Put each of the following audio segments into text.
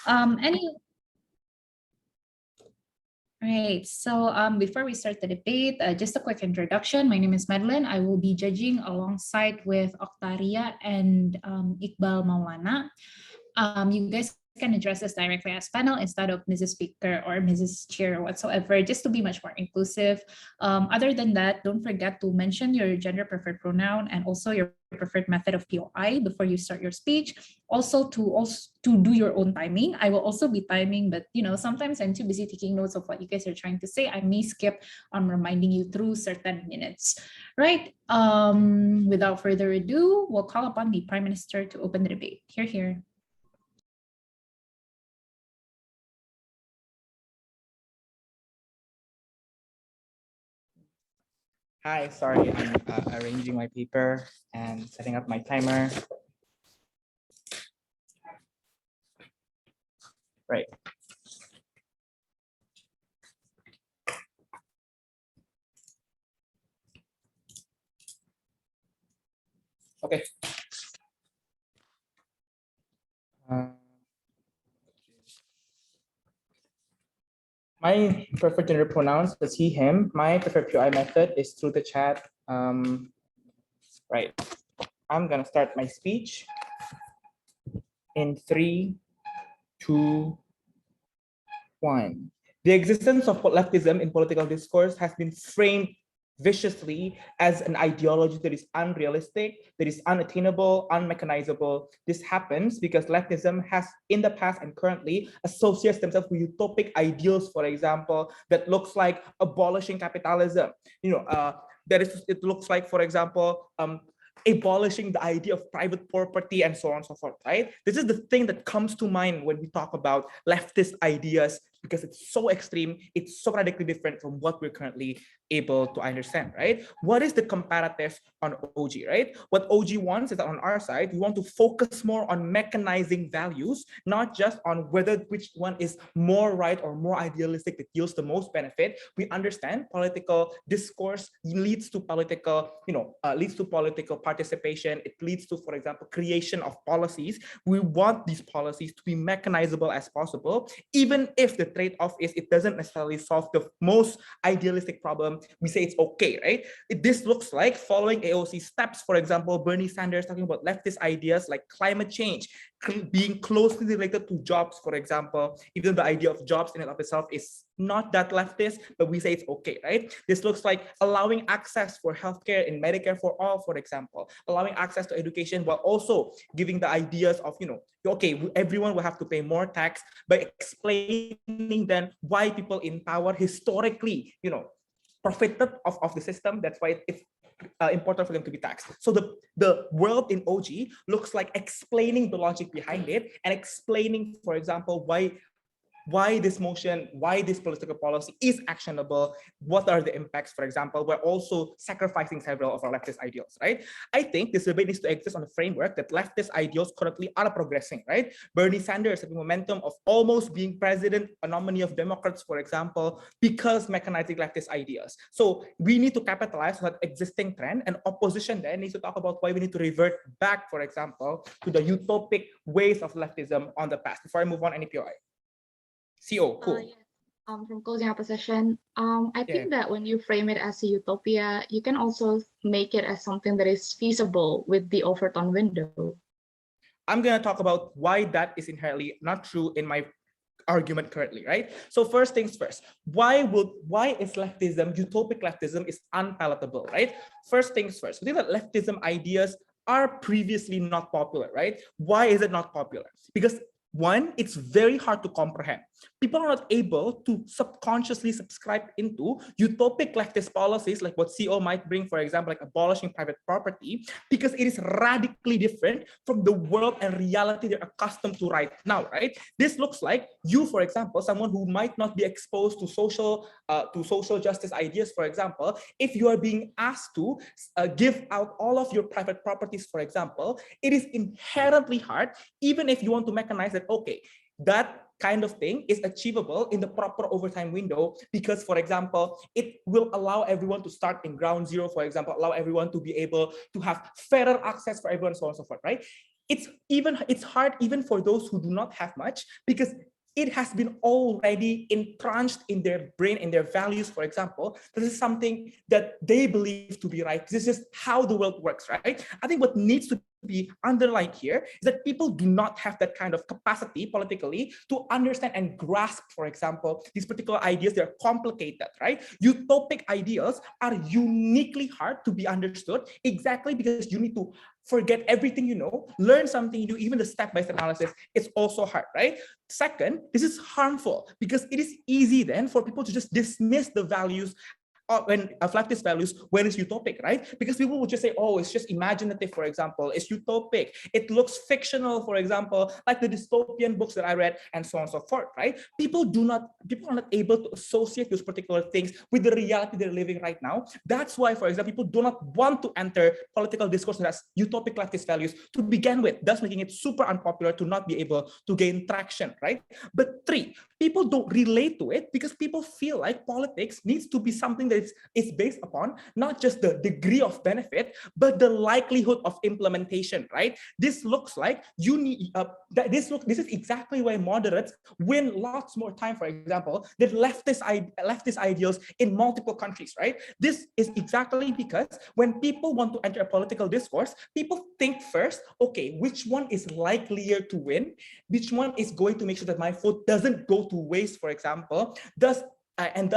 Any Right. So before we start the debate, just a quick introduction. My name is Madeline. I will be judging alongside with Octaria and Iqbal Maulana. You guys can address us directly as panel instead of Mrs. Speaker or Mrs. Chair whatsoever, just to be much more inclusive. Other than that, don't forget to mention your gender preferred pronoun and also your preferred method of POI before you start your speech. Also to do your own timing. I will also be timing, but sometimes I'm too busy taking notes of what you guys are trying to say. I may skip on reminding you through certain minutes. Right. Without further ado, we'll call upon the Prime Minister to open the debate. Here. Hi, sorry, I'm arranging my paper and setting up my timer. Right. Okay. My preferred gender pronouns is he, him. My preferred POI method is through the chat. Right. I'm going to start my speech in 3, 2, 1. The existence of leftism in political discourse has been framed viciously as an ideology that is unrealistic, that is unattainable, unmechanizable. This happens because leftism has in the past and currently associates themselves with utopic ideals, for example, that looks like abolishing capitalism. It looks like, for example, abolishing the idea of private property and so on and so forth, right? This is the thing that comes to mind when we talk about leftist ideas, because it's so extreme, it's so radically different from what we're currently able to understand, right? What is the comparative on OG, right? What OG wants is that on our side, we want to focus more on mechanizing values, not just on which one is more right or more idealistic that yields the most benefit. We understand political discourse leads to political, participation. It leads to, for example, creation of policies. We want these policies to be mechanizable as possible, even if the trade-off is it doesn't necessarily solve the most idealistic problem. We say it's okay, right? This looks like following AOC steps. For example, Bernie Sanders talking about leftist ideas like climate change being closely related to jobs, for example, even the idea of jobs in and of itself is not that leftist, but we say it's okay, right? This looks like allowing access for healthcare in Medicare for all, for example, allowing access to education while also giving the ideas of, okay, everyone will have to pay more tax, by explaining then why people in power historically, profited of the system. That's why it's important for them to be taxed. So the world in OG looks like explaining the logic behind it and explaining, for example, why this motion, why this political policy is actionable, what are the impacts, for example. We're also sacrificing several of our leftist ideals, right? I think this debate needs to exist on a framework that leftist ideals currently are progressing, right? Bernie Sanders having momentum of almost being president, a nominee of Democrats, for example, because mechanizing leftist ideas. So we need to capitalize on that existing trend, and opposition then needs to talk about why we need to revert back, for example, to the utopic ways of leftism on the past. Before I move on, any POI? CO, cool. Yes. From closing opposition, I think that when you frame it as a utopia, you can also make it as something that is feasible with the Overton window. I'm going to talk about why that is inherently not true in my argument currently, right? So first things first, why is leftism, utopic leftism is unpalatable, right? First things first, we think that leftism ideas are previously not popular, right? Why is it not popular? Because one, it's very hard to comprehend. People are not able to subconsciously subscribe into utopic leftist policies like what CO might bring, for example, like abolishing private property, because it is radically different from the world and reality they're accustomed to right now, right? This looks like you, for example, someone who might not be exposed to social justice ideas, for example, if you are being asked to give out all of your private properties, for example, it is inherently hard, even if you want to mechanize it, okay, that kind of thing is achievable in the proper overtime window, because, for example, it will allow everyone to start in ground zero, for example, allow everyone to be able to have fairer access for everyone, so on and so forth, right? it's hard even for those who do not have much, because it has been already entrenched in their brain, in their values. For example, this is something that they believe to be right. This is how the world works, right? I think what needs to be underlined here is that people do not have that kind of capacity politically to understand and grasp, for example, these particular ideas. They're complicated, right? Utopic ideals are uniquely hard to be understood, exactly because you need to forget everything you know, learn something new, even the step-by-step analysis. It's also hard, right? Second, this is harmful because it is easy then for people to just dismiss the values when leftist values when it's utopic, right? Because people would just say, oh, it's just imaginative, for example, it's utopic, it looks fictional, for example, like the dystopian books that I read, and so on and so forth, right? People are not able to associate those particular things with the reality they're living right now. That's why, for example, people do not want to enter political discourse that has utopic leftist values to begin with, thus making it super unpopular to not be able to gain traction, right? But three, people don't relate to it because people feel like politics needs to be something that is based upon not just the degree of benefit, but the likelihood of implementation, right? This looks like you need, this is exactly why moderates win lots more time, for example, than leftist ideals in multiple countries, right? This is exactly because when people want to enter a political discourse, people think first, okay, which one is likelier to win? Which one is going to make sure that my vote doesn't go to waste, for example? And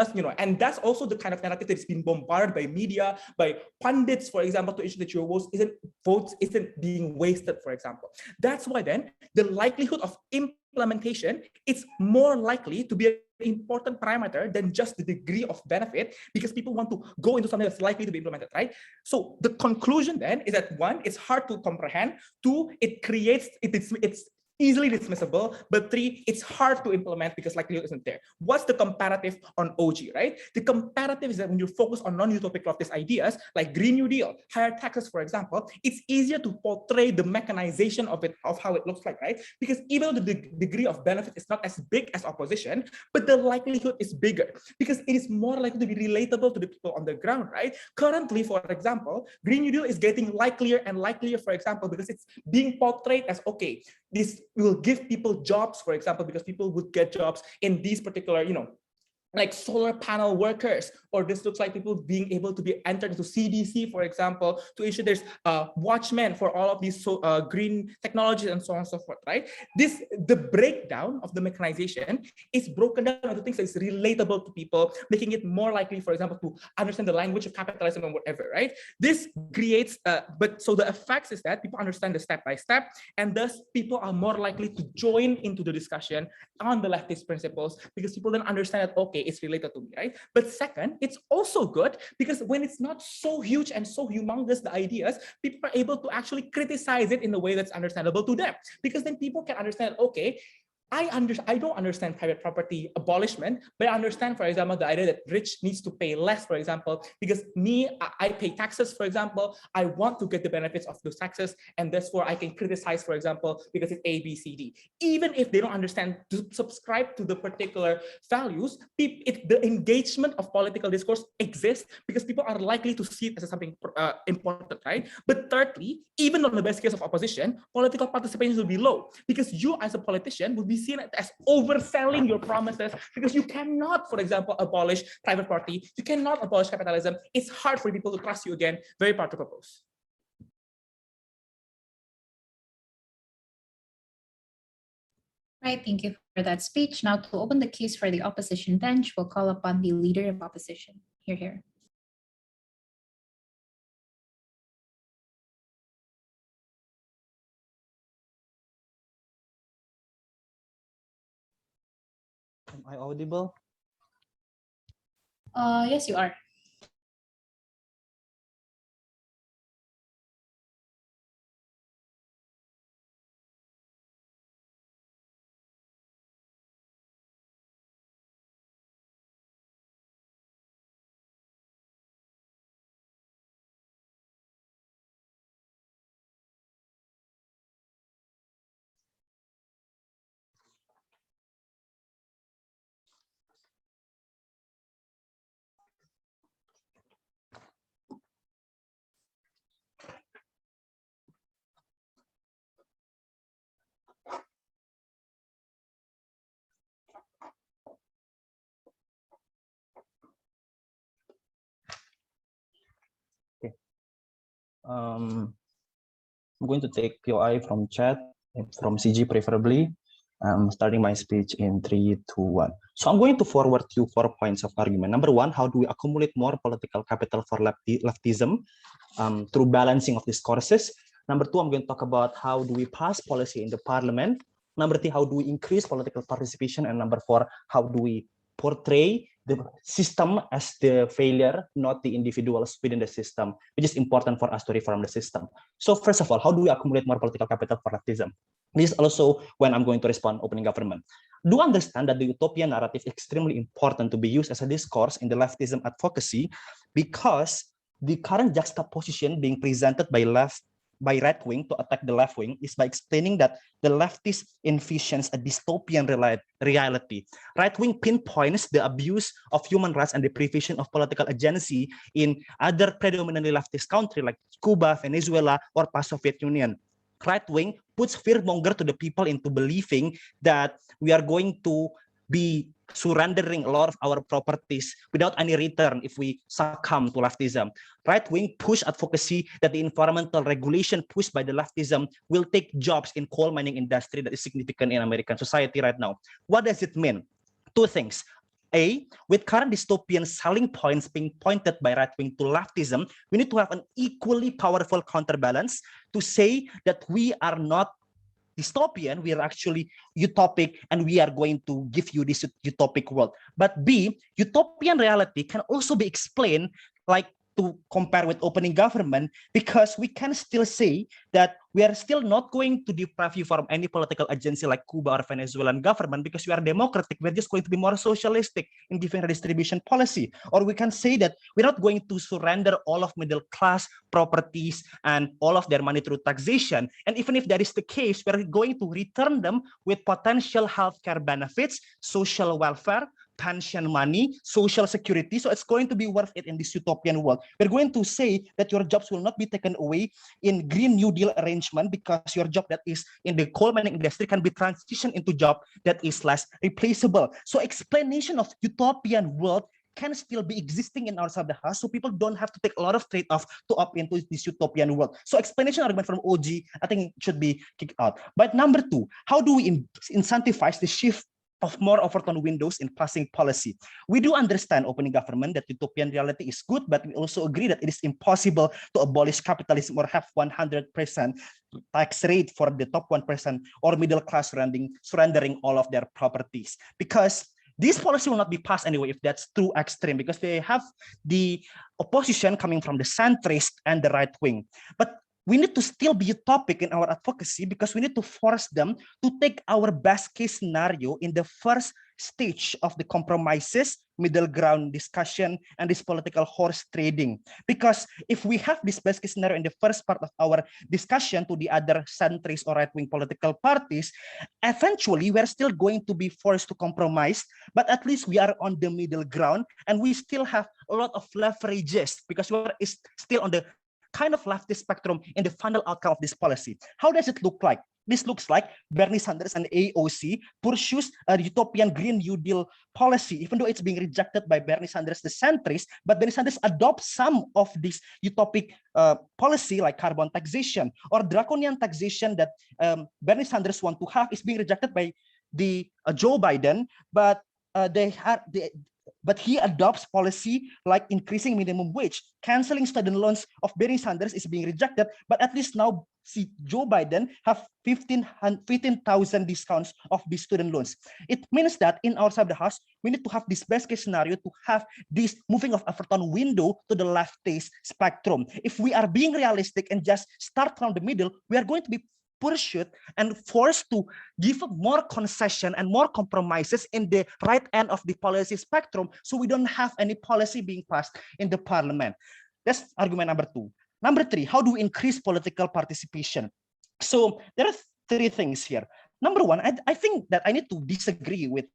that's also the kind of narrative that's been bombarded by media, by pundits, for example, to ensure that your votes isn't being wasted, for example. That's why then the likelihood of implementation, it's more likely to be an important parameter than just the degree of benefit, because people want to go into something that's likely to be implemented, right? So the conclusion then is that one, it's hard to comprehend. Two, it's easily dismissible, but three, it's hard to implement because likelihood isn't there. What's the comparative on OG, right? The comparative is that when you focus on non-utopic leftist ideas like Green New Deal, higher taxes, for example, it's easier to portray the mechanization of it, of how it looks like, right? Because even though the degree of benefit is not as big as opposition, but the likelihood is bigger because it is more likely to be relatable to the people on the ground, right? Currently, for example, Green New Deal is getting likelier and likelier, for example, because it's being portrayed as, okay, this will give people jobs, for example, because people would get jobs in these particular, like solar panel workers, or this looks like people being able to be entered into CDC, for example, to ensure there's watchmen for all of these green technologies and so on and so forth, right? The breakdown of the mechanization is broken down into things that is relatable to people, making it more likely, for example, to understand the language of capitalism or whatever, right? This creates, so the effects is that people understand the step by step, and thus people are more likely to join into the discussion on the leftist principles because people then understand that, okay, it's related to me, right? But second, it's also good because when it's not so huge and so humongous, the ideas, people are able to actually criticize it in a way that's understandable to them, because then people can understand, okay, I don't understand private property abolishment, but I understand, for example, the idea that rich needs to pay less, for example, because I pay taxes, for example, I want to get the benefits of those taxes, and therefore I can criticize, for example, because it's A, B, C, D. Even if they don't understand to subscribe to the particular values, the engagement of political discourse exists because people are likely to see it as something important, right? But thirdly, even on the best case of opposition, political participation will be low because you as a politician will be seen as overselling your promises, because you cannot, for example, abolish private property, you cannot abolish capitalism. It's hard for people to trust you again. Very hard to propose. Right, thank you for that speech. Now, to open the case for the opposition bench, we'll call upon the leader of opposition. Here. Am I audible? Yes, you are. I'm going to take POI from chat, from CG preferably. I'm starting my speech in 3, 2, 1. So I'm going to forward you 4 points of argument. Number one, how do we accumulate more political capital for leftism through balancing of discourses? Number two, I'm going to talk about how do we pass policy in the parliament. Number three, how do we increase political participation? And number four, how do we portray the system as the failure, not the individuals within the system, which is important for us to reform the system. So first of all, how do we accumulate more political capital for leftism? This is also when I'm going to respond opening government. Do understand that the utopian narrative is extremely important to be used as a discourse in the leftism advocacy, because the current juxtaposition being presented by right wing to attack the left wing is by explaining that the leftist envisions a dystopian reality. Right wing pinpoints the abuse of human rights and deprivation of political agency in other predominantly leftist countries like Cuba, Venezuela, or past Soviet Union. Right wing puts fearmonger to the people into believing that we are going to be surrendering a lot of our properties without any return if we succumb to leftism. Right-wing push advocacy that the environmental regulation pushed by the leftism will take jobs in coal mining industry that is significant in American society right now. What does it mean? Two things. A, with current dystopian selling points being pointed by right-wing to leftism, we need to have an equally powerful counterbalance to say that we are not dystopian, we are actually utopic, and we are going to give you this utopic world. But B, utopian reality can also be explained like to compare with opening government, because we can still say that we are still not going to deprive you from any political agency like Cuba or Venezuelan government because we are democratic. We're just going to be more socialistic in giving redistribution policy. Or we can say that we're not going to surrender all of middle class properties and all of their money through taxation. And even if that is the case, we're going to return them with potential healthcare benefits, social welfare, pension money, social security. So it's going to be worth it in this utopian world. We're going to say that your jobs will not be taken away in Green New Deal arrangement, because your job that is in the coal mining industry can be transitioned into job that is less replaceable. So explanation of utopian world can still be existing in our sub-house, so people don't have to take a lot of trade-off to opt into this utopian world. So explanation argument from OG, I think should be kicked out. But number two, how do we incentivize the shift of more Overton windows in passing policy? We do understand opening government that utopian reality is good, but we also agree that it is impossible to abolish capitalism or have 100% tax rate for the top 1% or middle class surrendering all of their properties, because this policy will not be passed anyway if that's too extreme, because they have the opposition coming from the centrist and the right wing. But we need to still be utopic in our advocacy, because we need to force them to take our best case scenario in the first stage of the compromises, middle ground discussion, and this political horse trading. Because if we have this best case scenario in the first part of our discussion to the other centrist or right-wing political parties, eventually we're still going to be forced to compromise, but at least we are on the middle ground and we still have a lot of leverages, because we are still on the kind of leftist spectrum in the final outcome of this policy. How does it look like? This looks like Bernie Sanders and AOC pursues a utopian Green New Deal policy, even though it's being rejected by Bernie Sanders, the centrist, but Bernie Sanders adopts some of this utopic policy like carbon taxation or draconian taxation that Bernie Sanders want to have is being rejected by the Joe Biden, but but he adopts policy like increasing minimum wage. Canceling student loans of Bernie Sanders is being rejected, but at least now see Joe Biden have 15,000 discounts of these student loans. It means that in our side of the house, we need to have this best case scenario to have this moving of Everton window to the leftist spectrum. If we are being realistic and just start from the middle, we are going to be pursued and forced to give more concession and more compromises in the right end of the policy spectrum, so we don't have any policy being passed in the parliament. That's argument number two. Number three, how do we increase political participation? So there are three things here. Number one, I think that I need to disagree with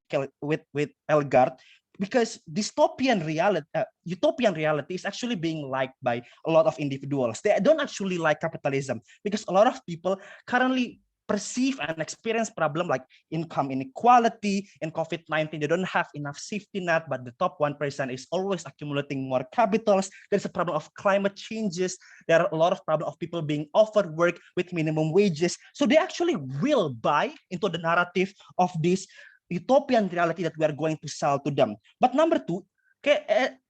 Elgard, because utopian reality is actually being liked by a lot of individuals. They don't actually like capitalism, because a lot of people currently perceive and experience problem like income inequality. In COVID-19, they don't have enough safety net, but the top 1% is always accumulating more capitals. There's a problem of climate changes. There are a lot of problem of people being offered work with minimum wages. So they actually will buy into the narrative of this utopian reality that we are going to sell to them. But number two,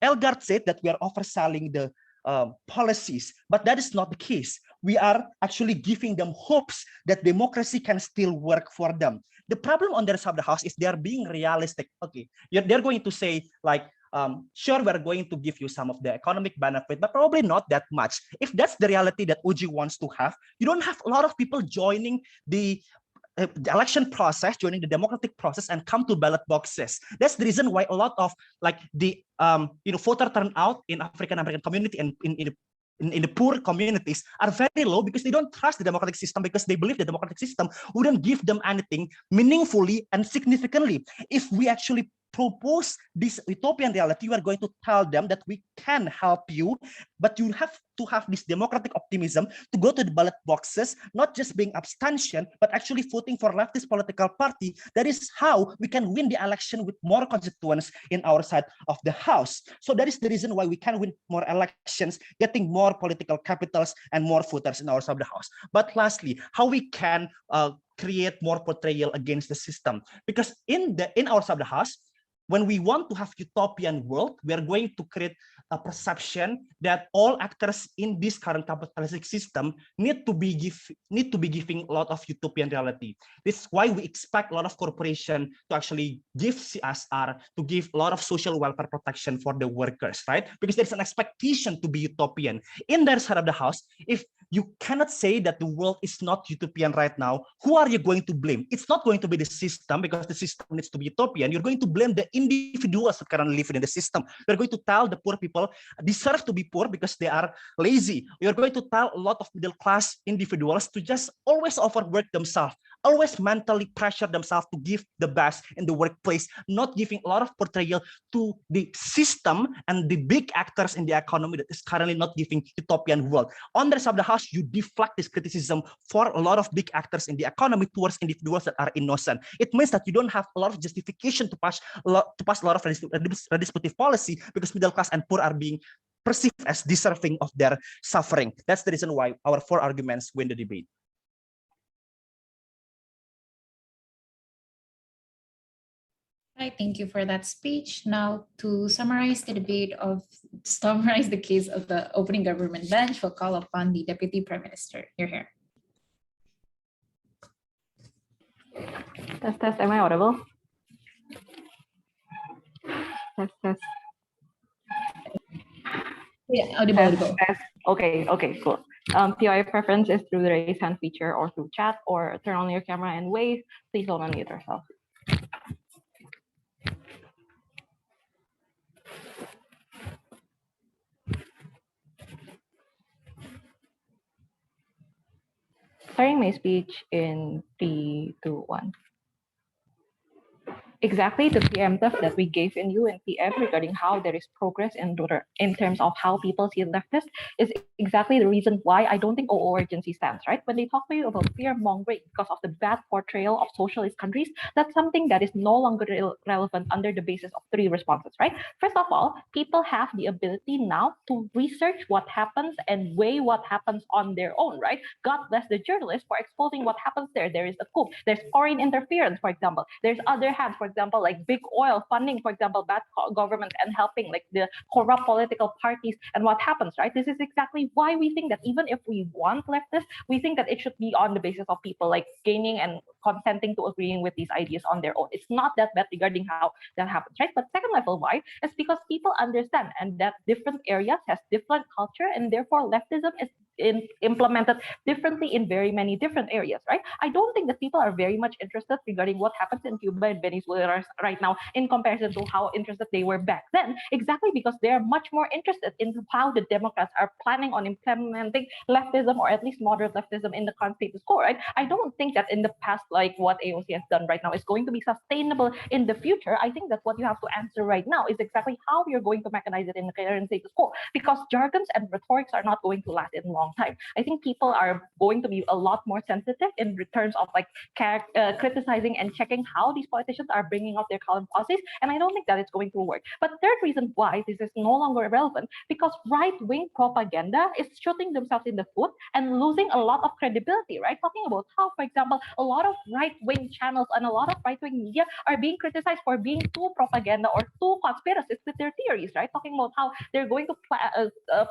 Elgard said that we are overselling the policies, but that is not the case. We are actually giving them hopes that democracy can still work for them. The problem on their side of the house is they are being realistic. Okay, they're going to say like, sure, we're going to give you some of the economic benefit, but probably not that much. If that's the reality that Uji wants to have, you don't have a lot of people joining the election process, joining the democratic process, and come to ballot boxes. That's the reason why a lot of like the voter turnout in African American community and in the poor communities are very low, because they don't trust the democratic system, because they believe the democratic system wouldn't give them anything meaningfully and significantly. If we actually propose this utopian reality, we are going to tell them that we can help you, but you have to have this democratic optimism to go to the ballot boxes, not just being abstention, but actually voting for leftist political party. That is how we can win the election with more constituents in our side of the house. So that is the reason why we can win more elections, getting more political capitals and more voters in our side of the house. But lastly, how we can create more portrayal against the system, because in our side of the house, when we want to have utopian world, we are going to create a perception that all actors in this current capitalistic system need to be giving a lot of utopian reality. This is why we expect a lot of corporation to actually give CSR, to give a lot of social welfare protection for the workers, right? Because there's an expectation to be utopian. In their side of the house, if you cannot say that the world is not utopian right now, who are you going to blame? It's not going to be the system, because the system needs to be utopian. You're going to blame the individuals that currently live in the system. You're going to tell the poor people deserve to be poor because they are lazy. You're going to tell a lot of middle class individuals to just always overwork themselves, always mentally pressure themselves to give the best in the workplace, not giving a lot of portrayal to the system and the big actors in the economy that is currently not giving utopian world. On the side of the house, you deflect this criticism for a lot of big actors in the economy towards individuals that are innocent. It means that you don't have a lot of justification to pass a lot of redistributive policy, because middle class and poor are being perceived as deserving of their suffering. That's the reason why our 4 arguments win the debate. Right, thank you for that speech. Now, to summarize the case of the opening government bench, we'll call upon the Deputy Prime Minister. You're here. Test, am I audible? Test. Yeah, audible. Test. Okay, cool. POI preference is through the raise hand feature or through chat, or turn on your camera and wave. Please don't unmute yourself. Starting my speech in 3, 2, 1. Exactly the preemptive that we gave in UNPM regarding how there is progress in terms of how people see leftists is exactly the reason why I don't think OO urgency stands, right? When they talk to you about fear mongering because of the bad portrayal of socialist countries, that's something that is no longer relevant under the basis of 3 responses, right? First of all, people have the ability now to research what happens and weigh what happens on their own, right? God bless the journalists for exposing what happens there. There is a coup, there's foreign interference, for example. There's other hands, for example, like big oil funding, for example, bad government and helping like the corrupt political parties and what happens, right? This is exactly why we think that even if we want leftists, we think that it should be on the basis of people like gaining and consenting to agreeing with these ideas on their own. It's not that bad regarding how that happens, right? But second level why is because people understand and that different areas has different culture, and therefore leftism is implemented differently in very many different areas, right? I don't think that people are very much interested regarding what happens in Cuba and Venezuela right now in comparison to how interested they were back then, exactly because they're much more interested in how the Democrats are planning on implementing leftism, or at least moderate leftism, in the current status quo, right? I don't think that in the past, like what AOC has done right now is going to be sustainable in the future. I think that what you have to answer right now is exactly how you're going to mechanize it in the current status quo, because jargons and rhetorics are not going to last in long long time. I think people are going to be a lot more sensitive in terms of like criticizing and checking how these politicians are bringing out their current policies, and I don't think that it's going to work. But third reason why this is no longer relevant, because right-wing propaganda is shooting themselves in the foot and losing a lot of credibility, right? Talking about how, for example, a lot of right-wing channels and a lot of right-wing media are being criticized for being too propaganda or too conspiracist with their theories, right? Talking about how they're going to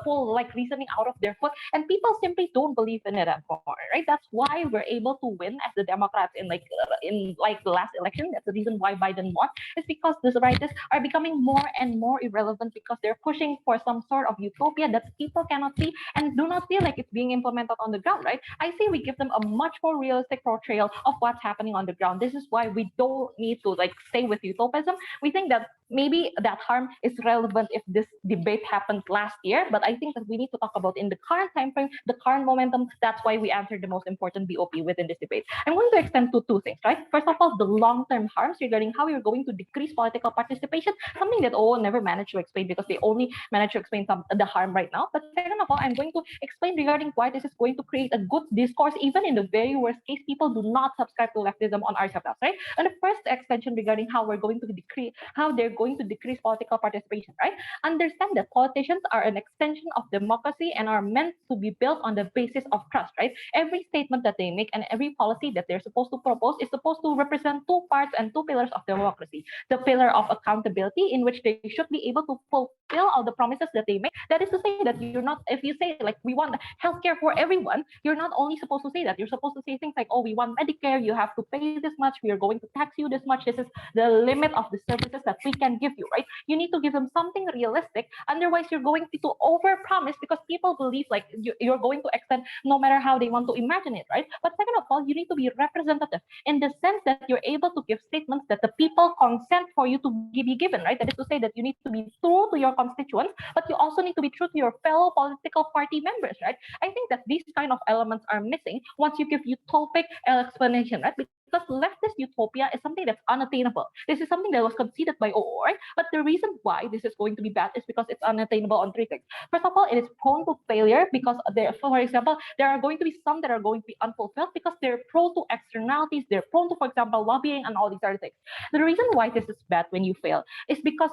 pull like reasoning out of their foot, and people simply don't believe in it anymore, right? That's why we're able to win as the Democrats in the last election. That's the reason why Biden won, is because these rightists are becoming more and more irrelevant because they're pushing for some sort of utopia that people cannot see and do not feel like it's being implemented on the ground, right? I say we give them a much more realistic portrayal of what's happening on the ground. This is why we don't need to like stay with utopism. We think that maybe that harm is relevant if this debate happened last year, but I think that we need to talk about in the current time frame, the current momentum. That's why we answered the most important BOP within this debate. I'm going to extend to two things, right? First of all, the long-term harms regarding how you're going to decrease political participation, something that OO never managed to explain because they only managed to explain the harm right now. But second of all, I'm going to explain regarding why this is going to create a good discourse, even in the very worst case, people do not subscribe to leftism on our subjects, right? And the first extension regarding how we're going to decrease, how they're going to decrease political participation, right? Understand that politicians are an extension of democracy and are meant to be built on the basis of trust, right? Every statement that they make and every policy that they're supposed to propose is supposed to represent two parts and two pillars of democracy. The pillar of accountability, in which they should be able to fulfill all the promises that they make. That is to say that you're not, if you say like we want healthcare for everyone, you're not only supposed to say that, you're supposed to say things like, oh, we want Medicare, you have to pay this much, we are going to tax you this much, this is the limit of the services that we can give you, right? You need to give them something realistic, otherwise you're going to overpromise because people believe like you're going to extend no matter how they want to imagine it, right? But second of all, you need to be representative in the sense that you're able to give statements that the people consent for you to be given, right? That is to say that you need to be true to your constituents, but you also need to be true to your fellow political party members, right? I think that these kind of elements are missing once you give utopic explanation, right? Because leftist utopia is something that's unattainable. This is something that was conceded by OO, right? But the reason why this is going to be bad is because it's unattainable on three things. First of all, it is prone to failure because there, for example, there are going to be some that are going to be unfulfilled because they're prone to externalities. They're prone to, for example, lobbying and all these other things. The reason why this is bad when you fail is because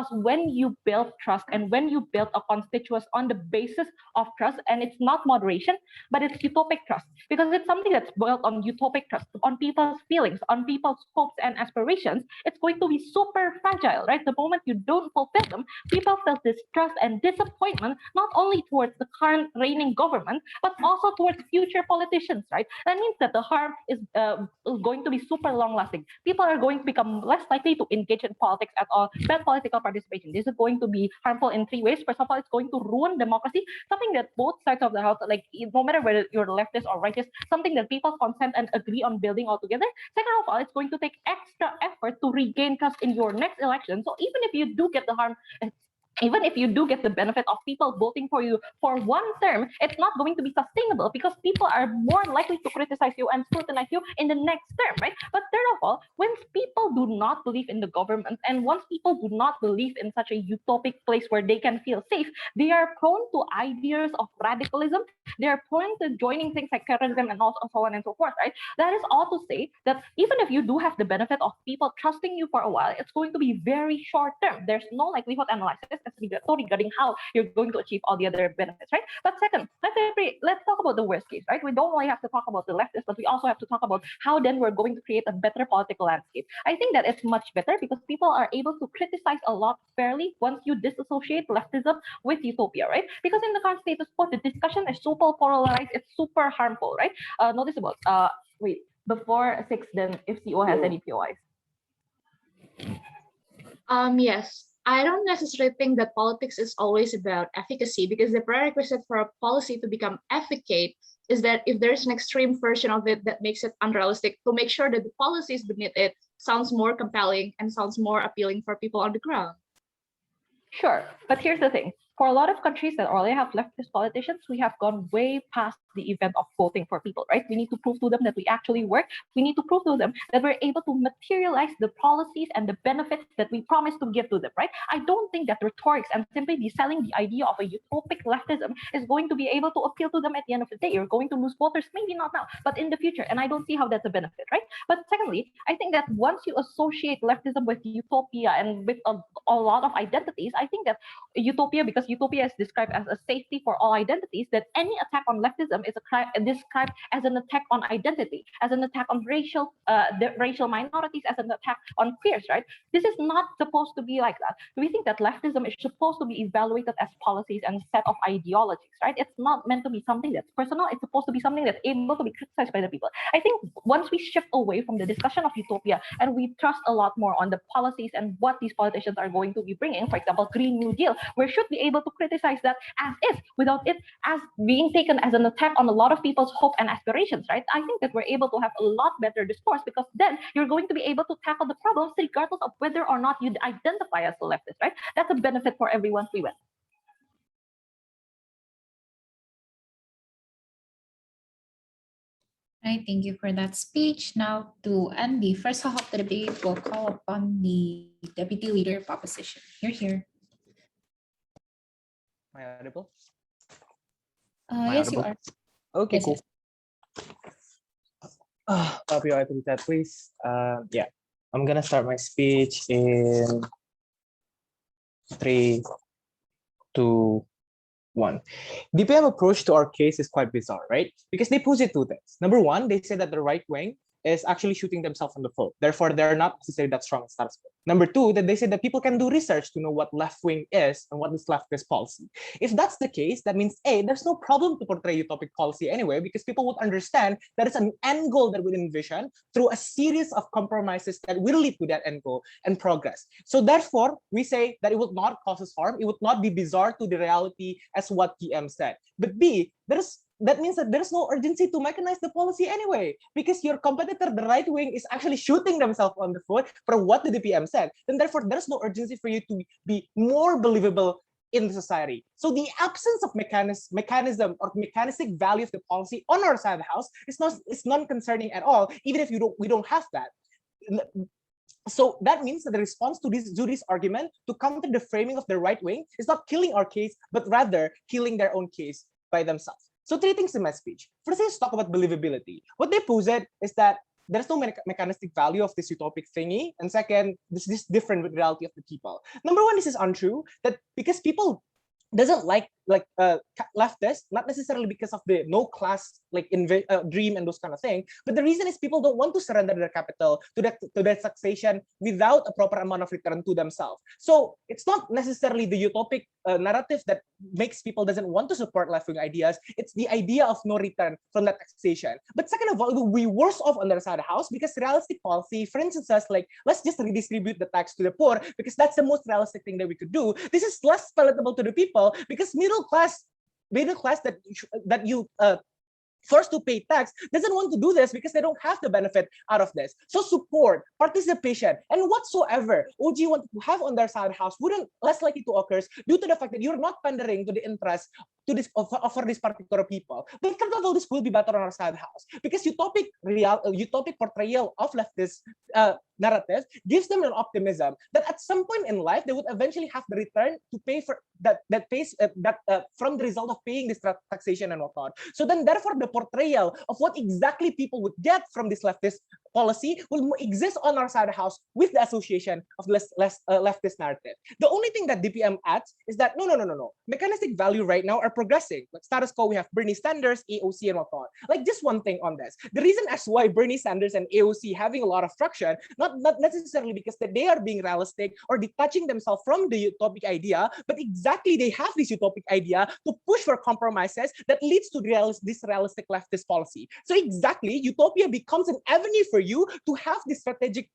when you build trust and when you build a constituents on the basis of trust, and it's not moderation, but it's utopic trust, because it's something that's built on utopic trust, on people's feelings, on people's hopes and aspirations, it's going to be super fragile, right? The moment you don't fulfill them, people feel distrust and disappointment, not only towards the current reigning government, but also towards future politicians, right? That means that the harm is going to be super long lasting. People are going to become less likely to engage in politics at all, bad political participation. This is going to be harmful in three ways. First of all, it's going to ruin democracy, something that both sides of the house, like no matter whether you're leftist or rightist, something that people consent and agree on building all together. Second of all, it's going to take extra effort to regain trust in your next election. So even if you do get the harm, even if you do get the benefit of people voting for you for one term, it's not going to be sustainable because people are more likely to criticize you and scrutinize you in the next term, right? But third of all, once people do not believe in the government and once people do not believe in such a utopic place where they can feel safe, they are prone to ideas of radicalism. They are prone to joining things like terrorism and also so on and so forth, right? That is all to say that even if you do have the benefit of people trusting you for a while, it's going to be very short term. There's no likelihood analysis regarding how you're going to achieve all the other benefits, right? But second, let's talk about the worst case, right? We don't only have to talk about the leftists, but we also have to talk about how then we're going to create a better political landscape. I think that it's much better because people are able to criticize a lot fairly once you disassociate leftism with utopia, right? Because in the current status quo, the discussion is super polarized, it's super harmful, right? Noticeable. Wait, before 6, then if CO has any POIs. Yes, I don't necessarily think that politics is always about efficacy, because the prerequisite for a policy to become efficient is that if there's an extreme version of it that makes it unrealistic, to make sure that the policies beneath it sounds more compelling and sounds more appealing for people on the ground. Sure, but here's the thing. For a lot of countries that already have leftist politicians, we have gone way past the event of voting for people, right? We need to prove to them that we actually work. We need to prove to them that we're able to materialize the policies and the benefits that we promise to give to them, right? I don't think that rhetorics and simply be selling the idea of a utopic leftism is going to be able to appeal to them at the end of the day. You're going to lose voters, maybe not now, but in the future. And I don't see how that's a benefit, right? But secondly, I think that once you associate leftism with utopia and with a lot of identities, I think that utopia, because utopia is described as a safety for all identities, that any attack on leftism is described as an attack on identity, as an attack on the racial minorities, as an attack on queers, right? This is not supposed to be like that. We think that leftism is supposed to be evaluated as policies and a set of ideologies, right? It's not meant to be something that's personal. It's supposed to be something that's able to be criticized by the people. I think once we shift away from the discussion of utopia and we trust a lot more on the policies and what these politicians are going to be bringing, for example, Green New Deal, we should be able to criticize that as is, without it as being taken as an attack on a lot of people's hope and aspirations, right? I think that we're able to have a lot better discourse, because then you're going to be able to tackle the problems regardless of whether or not you identify as a leftist, right? That's a benefit for everyone we win. Right, thank you for that speech. Now to end the first half of the debate, we'll call upon the Deputy Leader of Opposition. You're here. Am I audible? Yes, you are. Okay, Yes, cool. Hope you open that, please. Yeah, I'm gonna start my speech in 3, 2, 1. DPM approach to our case is quite bizarre, right? Because they pose it two things. Number one, they say that the right wing is actually shooting themselves in the foot. Therefore, they're not necessarily that strong in status quo. Number two, that they say that people can do research to know what left wing is and what is leftist policy. If that's the case, that means A, there's no problem to portray utopic policy anyway, because people would understand that it's an end goal that we envision through a series of compromises that will lead to that end goal and progress. So therefore, we say that it would not cause us harm. It would not be bizarre to the reality as what TM said. But B, that means that there's no urgency to mechanize the policy anyway, because your competitor, the right wing, is actually shooting themselves on the foot for what the DPM said. Then therefore, there's no urgency for you to be more believable in the society. So the absence of mechanism or mechanistic value of the policy on our side of the house is non-concerning at all, even if we don't have that. So that means that the response to this argument to counter the framing of the right wing is not killing our case, but rather killing their own case by themselves. So 3 things in my speech. First, let's talk about believability. What they posit is that there's no mechanistic value of this utopic thingy. And second, this is different with the reality of the people. Number one, this is untrue, that because people doesn't like leftists, not necessarily because of the no class dream and those kind of things, but the reason is people don't want to surrender their capital to that taxation without a proper amount of return to themselves. So it's not necessarily the utopic narrative that makes people doesn't want to support left-wing ideas. It's the idea of no return from that taxation. But second of all, it will be worse off on the other side of the house, because realistic policy, for instance, says let's just redistribute the tax to the poor, because that's the most realistic thing that we could do. This is less palatable to the people, because middle class that you forced to pay tax doesn't want to do this because they don't have the benefit out of this. So support, participation, and whatsoever OG want to have on their side house wouldn't less likely to occur due to the fact that you're not pandering to the interest to this for this particular people. But third of all, this will be better on our side house, because utopic portrayal of leftist narrative gives them an optimism that at some point in life they would eventually have the return to pay for that from the result of paying this taxation and whatnot. So then therefore the portrayal of what exactly people would get from this leftist policy will exist on our side of the house with the association of leftist narrative. The only thing that DPM adds is that no. Mechanistic value right now are progressing. Like status quo, we have Bernie Sanders, AOC, and whatnot. Like just one thing on this. The reason as why Bernie Sanders and AOC having a lot of traction, not necessarily because that they are being realistic or detaching themselves from the utopic idea, but exactly they have this utopic idea to push for compromises that leads to this realistic leftist policy. So exactly, utopia becomes an avenue for you to have this strategic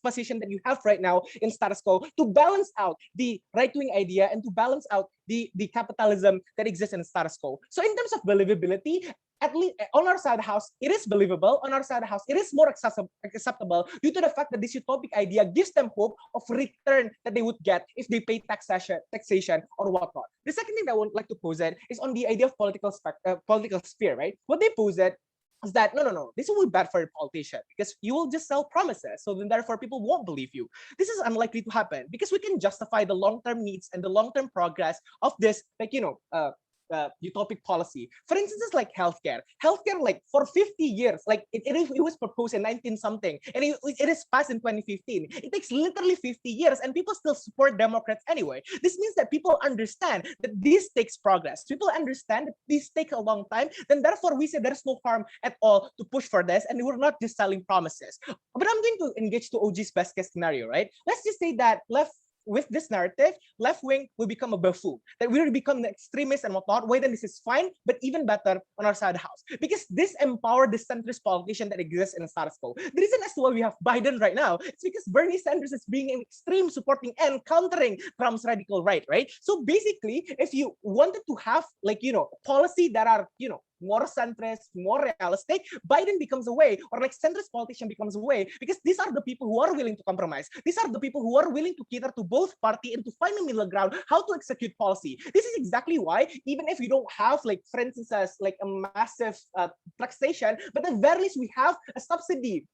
position that you have right now in status quo to balance out the right-wing idea and to balance out the capitalism that exists in status quo. So in terms of believability, at least on our side of the house, it is believable. On our side of the house, it is more acceptable due to the fact that this utopic idea gives them hope of return that they would get if they pay taxation or whatnot. The second thing that I would like to pose it is on the idea of political sphere, right? What they pose it is that no, this will be bad for a politician because you will just sell promises. So then therefore people won't believe you. This is unlikely to happen because we can justify the long-term needs and the long-term progress of this, utopic policy. For instance, it's like healthcare. Healthcare, like for 50 years, like it was proposed in 19 something, and it is passed in 2015. It takes literally 50 years, and people still support Democrats anyway. This means that people understand that this takes progress. People understand that this takes a long time. Then therefore we say there's no harm at all to push for this, and we're not just selling promises. But I'm going to engage to OG's best case scenario, right? Let's just say that with this narrative, left wing will become a buffoon, that we will become the extremists and whatnot. Why then this is fine, but even better on our side of the house. Because this empowered the centrist politician that exists in the status quo. The reason as to why we have Biden right now, it's because Bernie Sanders is being an extreme supporting and countering Trump's radical right? So basically, if you wanted to have policy that are, more centrist, more realistic, Biden becomes a way, or like centrist politician becomes a way, because these are the people who are willing to compromise. These are the people who are willing to cater to both party and to find a middle ground, how to execute policy. This is exactly why, even if you don't have, for instance, a massive taxation, but at the very least we have a subsidy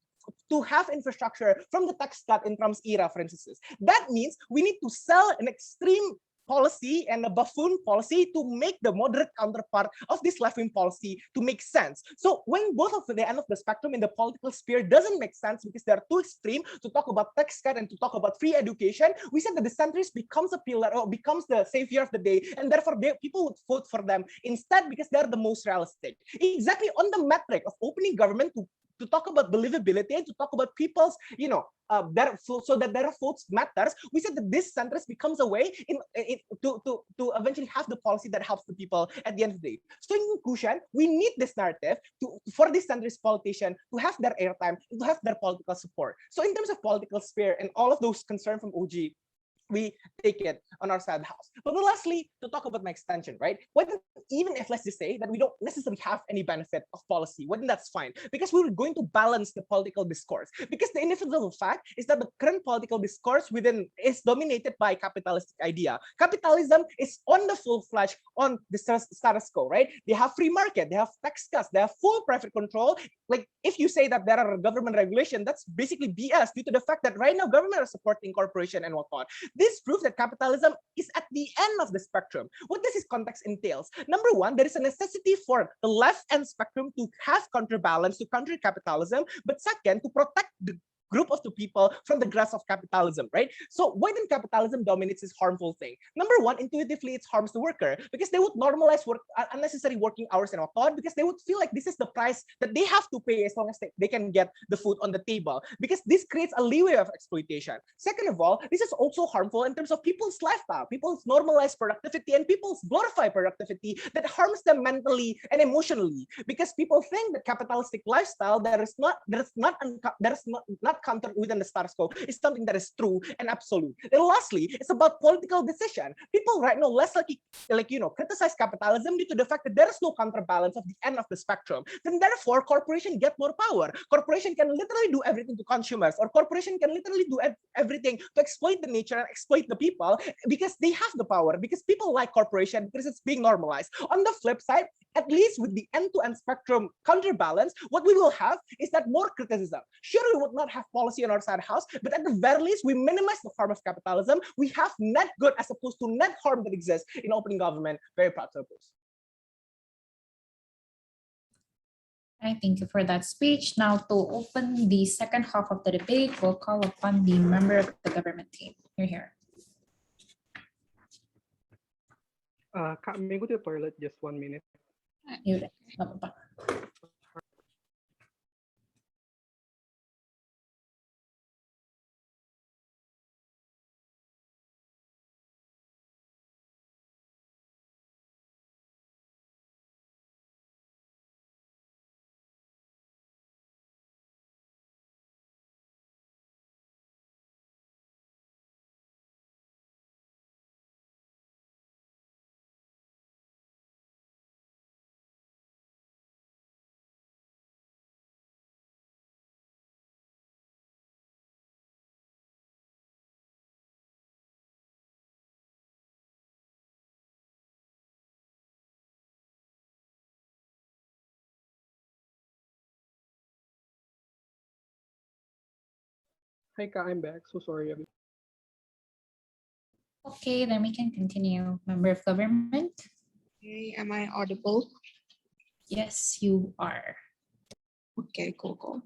to have infrastructure from the tax cut in Trump's era, for instance. That means we need to sell an extreme policy and a buffoon policy to make the moderate counterpart of this left-wing policy to make sense. So when both of the end of the spectrum in the political sphere doesn't make sense because they're too extreme to talk about tax cut and to talk about free education, we said that the centrist becomes a pillar or becomes the savior of the day, and therefore people would vote for them instead because they're the most realistic. Exactly on the metric of opening government to talk about believability and to talk about people's, so that their votes matters. We said that this centrist becomes a way to eventually have the policy that helps the people at the end of the day. So in conclusion, we need this narrative for this centrist politician to have their airtime, to have their political support. So in terms of political sphere and all of those concerns from OG, we take it on our side of the house. But then lastly, to talk about my extension, right? Even if let's just say that we don't necessarily have any benefit of policy, then that's fine, because we're going to balance the political discourse. Because the inevitable fact is that the current political discourse within is dominated by capitalistic idea. Capitalism is on the full-fledged on the status quo, right? They have free market, they have tax cuts, they have full private control. Like if you say that there are government regulation, that's basically BS due to the fact that right now government are supporting corporation and whatnot. This proves that capitalism is at the end of the spectrum. What does this context entails? Number one, there is a necessity for the left end spectrum to have counterbalance to counter capitalism, but second, to protect the group of the people from the grasp of capitalism, right? So why then capitalism dominates this harmful thing? Number one, intuitively, it harms the worker because they would normalize unnecessary working hours and whatnot, because they would feel like this is the price that they have to pay as long as they can get the food on the table, because this creates a leeway of exploitation. Second of all, this is also harmful in terms of people's lifestyle. People's normalize productivity and people's glorify productivity that harms them mentally and emotionally, because people think that capitalistic lifestyle that is not counter within the status quo is something that is true and absolute. And lastly, it's about political decision. People right now less likely, criticize capitalism due to the fact that there is no counterbalance of the end of the spectrum. Then therefore, corporation get more power. Corporation can literally do everything to consumers, or corporation can literally do everything to exploit the nature and exploit the people because they have the power, because people like corporation because it's being normalized. On the flip side, at least with the end-to-end spectrum counterbalance, what we will have is that more criticism. Sure, we would not have policy on our side house, but at the very least, we minimize the harm of capitalism. We have net good as opposed to net harm that exists in opening government. Very proud to oppose. I thank you for that speech. Now to open the second half of the debate, we'll call upon the member of the government team. You're here. Kak, may I go to the toilet just 1 minute? Yaudah, nggak apa-apa. Hi, Ka, I'm back. So sorry. Okay, then we can continue. Member of government? Okay, am I audible? Yes, you are. Okay, cool.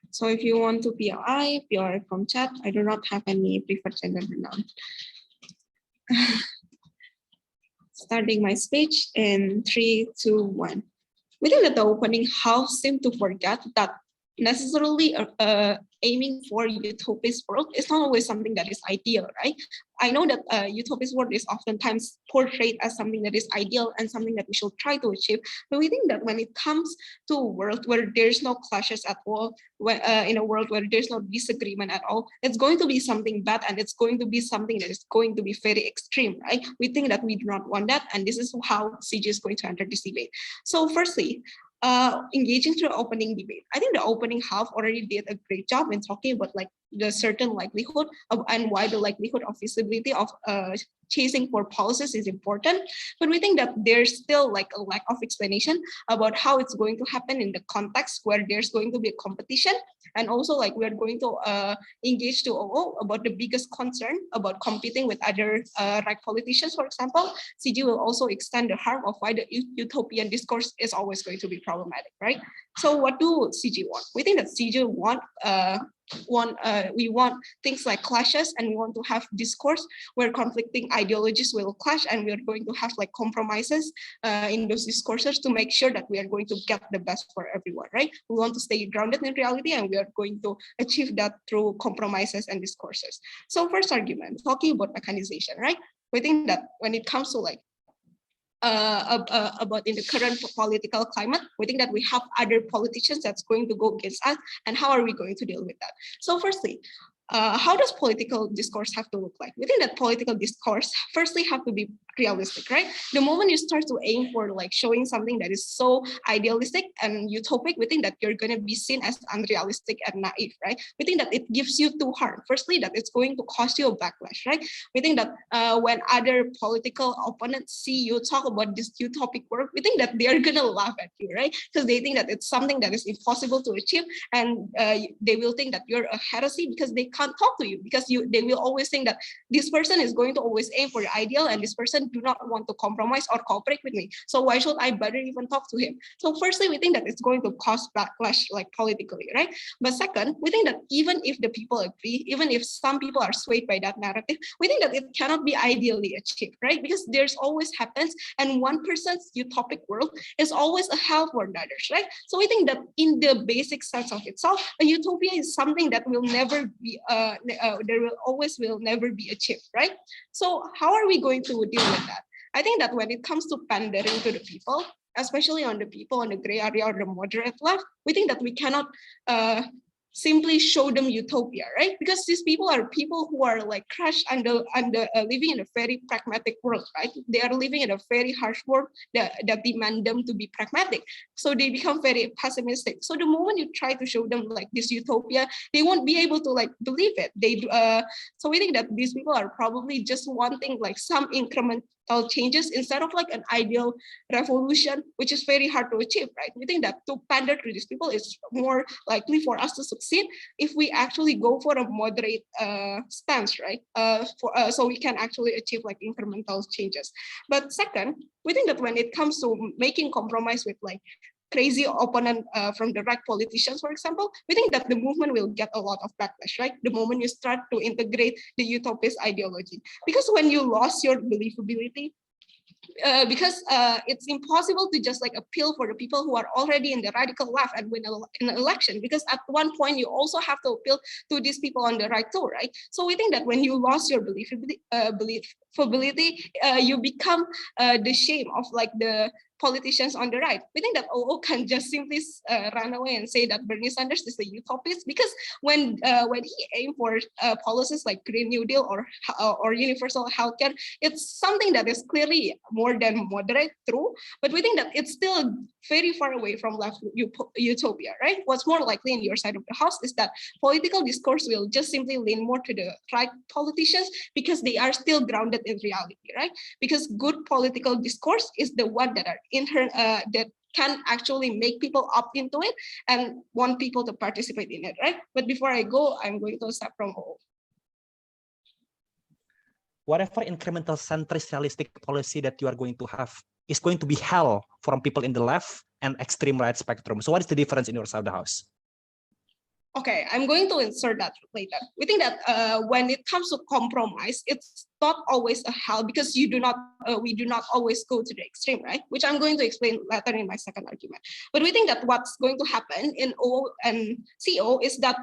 So if you want to PRI from chat, I do not have any preferred gender pronoun. Starting my speech in 3, 2, 1. We think that the opening half seem to forget that necessarily aiming for utopia's world is not always something that is ideal, right? I know that utopia's world is oftentimes portrayed as something that is ideal and something that we should try to achieve. But we think that when it comes to a world where there's no clashes at all, in a world where there's no disagreement at all, it's going to be something bad and it's going to be something that is going to be very extreme, right? We think that we do not want that, and this is how CG is going to enter this debate. So firstly, engaging through opening debate. I think the opening half already did a great job in talking about like the certain likelihood of, and why the likelihood of feasibility of chasing for policies is important. But we think that there's still like a lack of explanation about how it's going to happen in the context where there's going to be a competition. And also like we're going to engage to about the biggest concern about competing with other right politicians, for example. CG will also extend the harm of why the utopian discourse is always going to be problematic, right? So what do CG want? We think that CG we want things like clashes, and we want to have discourse where conflicting ideologies will clash, and we are going to have like compromises in those discourses to make sure that we are going to get the best for everyone, right? We want to stay grounded in reality, and we are going to achieve that through compromises and discourses. So first argument, talking about mechanization, right? We think that when it comes to like about in the current political climate, we think that we have other politicians that's going to go against us, and how are we going to deal with that? So firstly, how does political discourse have to look like? We think that political discourse firstly have to be realistic, right? The moment you start to aim for like showing something that is so idealistic and utopic, we think that you're going to be seen as unrealistic and naive, right? We think that it gives you two harm. Firstly, that it's going to cost you a backlash, right? We think that when other political opponents see you talk about this utopic world, we think that they're going to laugh at you, right? Because they think that it's something that is impossible to achieve, and they will think that you're a heresy because they can't talk to you, because they will always think that this person is going to always aim for the ideal, and this person do not want to compromise or cooperate with me. So why should I bother even talk to him? So firstly, we think that it's going to cause backlash like politically, right? But second, we think that even if the people agree, even if some people are swayed by that narrative, we think that it cannot be ideally achieved, right? Because there's always happens, and one person's utopic world is always a hell for the others, right? So we think that in the basic sense of itself, a utopia is something that will never be will never be achieved, right? So how are we going to deal with that? I think that when it comes to pandering to the people, especially on the people on the gray area or the moderate left, we think that we cannot simply show them utopia, right? Because these people are people who are like crushed under living in a very pragmatic world, right? They are living in a very harsh world that demand them to be pragmatic. So they become very pessimistic. So the moment you try to show them like this utopia, they won't be able to like believe it. So we think that these people are probably just wanting like some incremental changes instead of like an ideal revolution, which is very hard to achieve, right? We think that to pander to these people is more likely for us to succeed if we actually go for a moderate stance, right? So we can actually achieve like incremental changes. But second, we think that when it comes to making compromise with like crazy opponent from the right politicians, for example, we think that the movement will get a lot of backlash, right? The moment you start to integrate the utopist ideology. Because when you lost your believability, because it's impossible to just like appeal for the people who are already in the radical left and win an election, because at one point you also have to appeal to these people on the right too, right? So we think that when you lost your believability, you become the shame of like the politicians on the right. We think that OO can just simply run away and say that Bernie Sanders is a utopist, because when he aimed for policies like Green New Deal or universal healthcare, it's something that is clearly more than moderate, true, but we think that it's still very far away from left utopia, right? What's more likely in your side of the house is that political discourse will just simply lean more to the right politicians because they are still grounded in reality, right? Because good political discourse is the one that are that can actually make people opt into it and want people to participate in it, right? But before I go, I'm going to start from O. Whatever incremental centrist realistic policy that you are going to have is going to be hell from people in the left and extreme right spectrum. So what is the difference in your side of the house? Okay, I'm going to insert that later. We think that when it comes to compromise, it's not always a hell because we do not always go to the extreme, right? Which I'm going to explain later in my second argument. But we think that what's going to happen in O and CO is that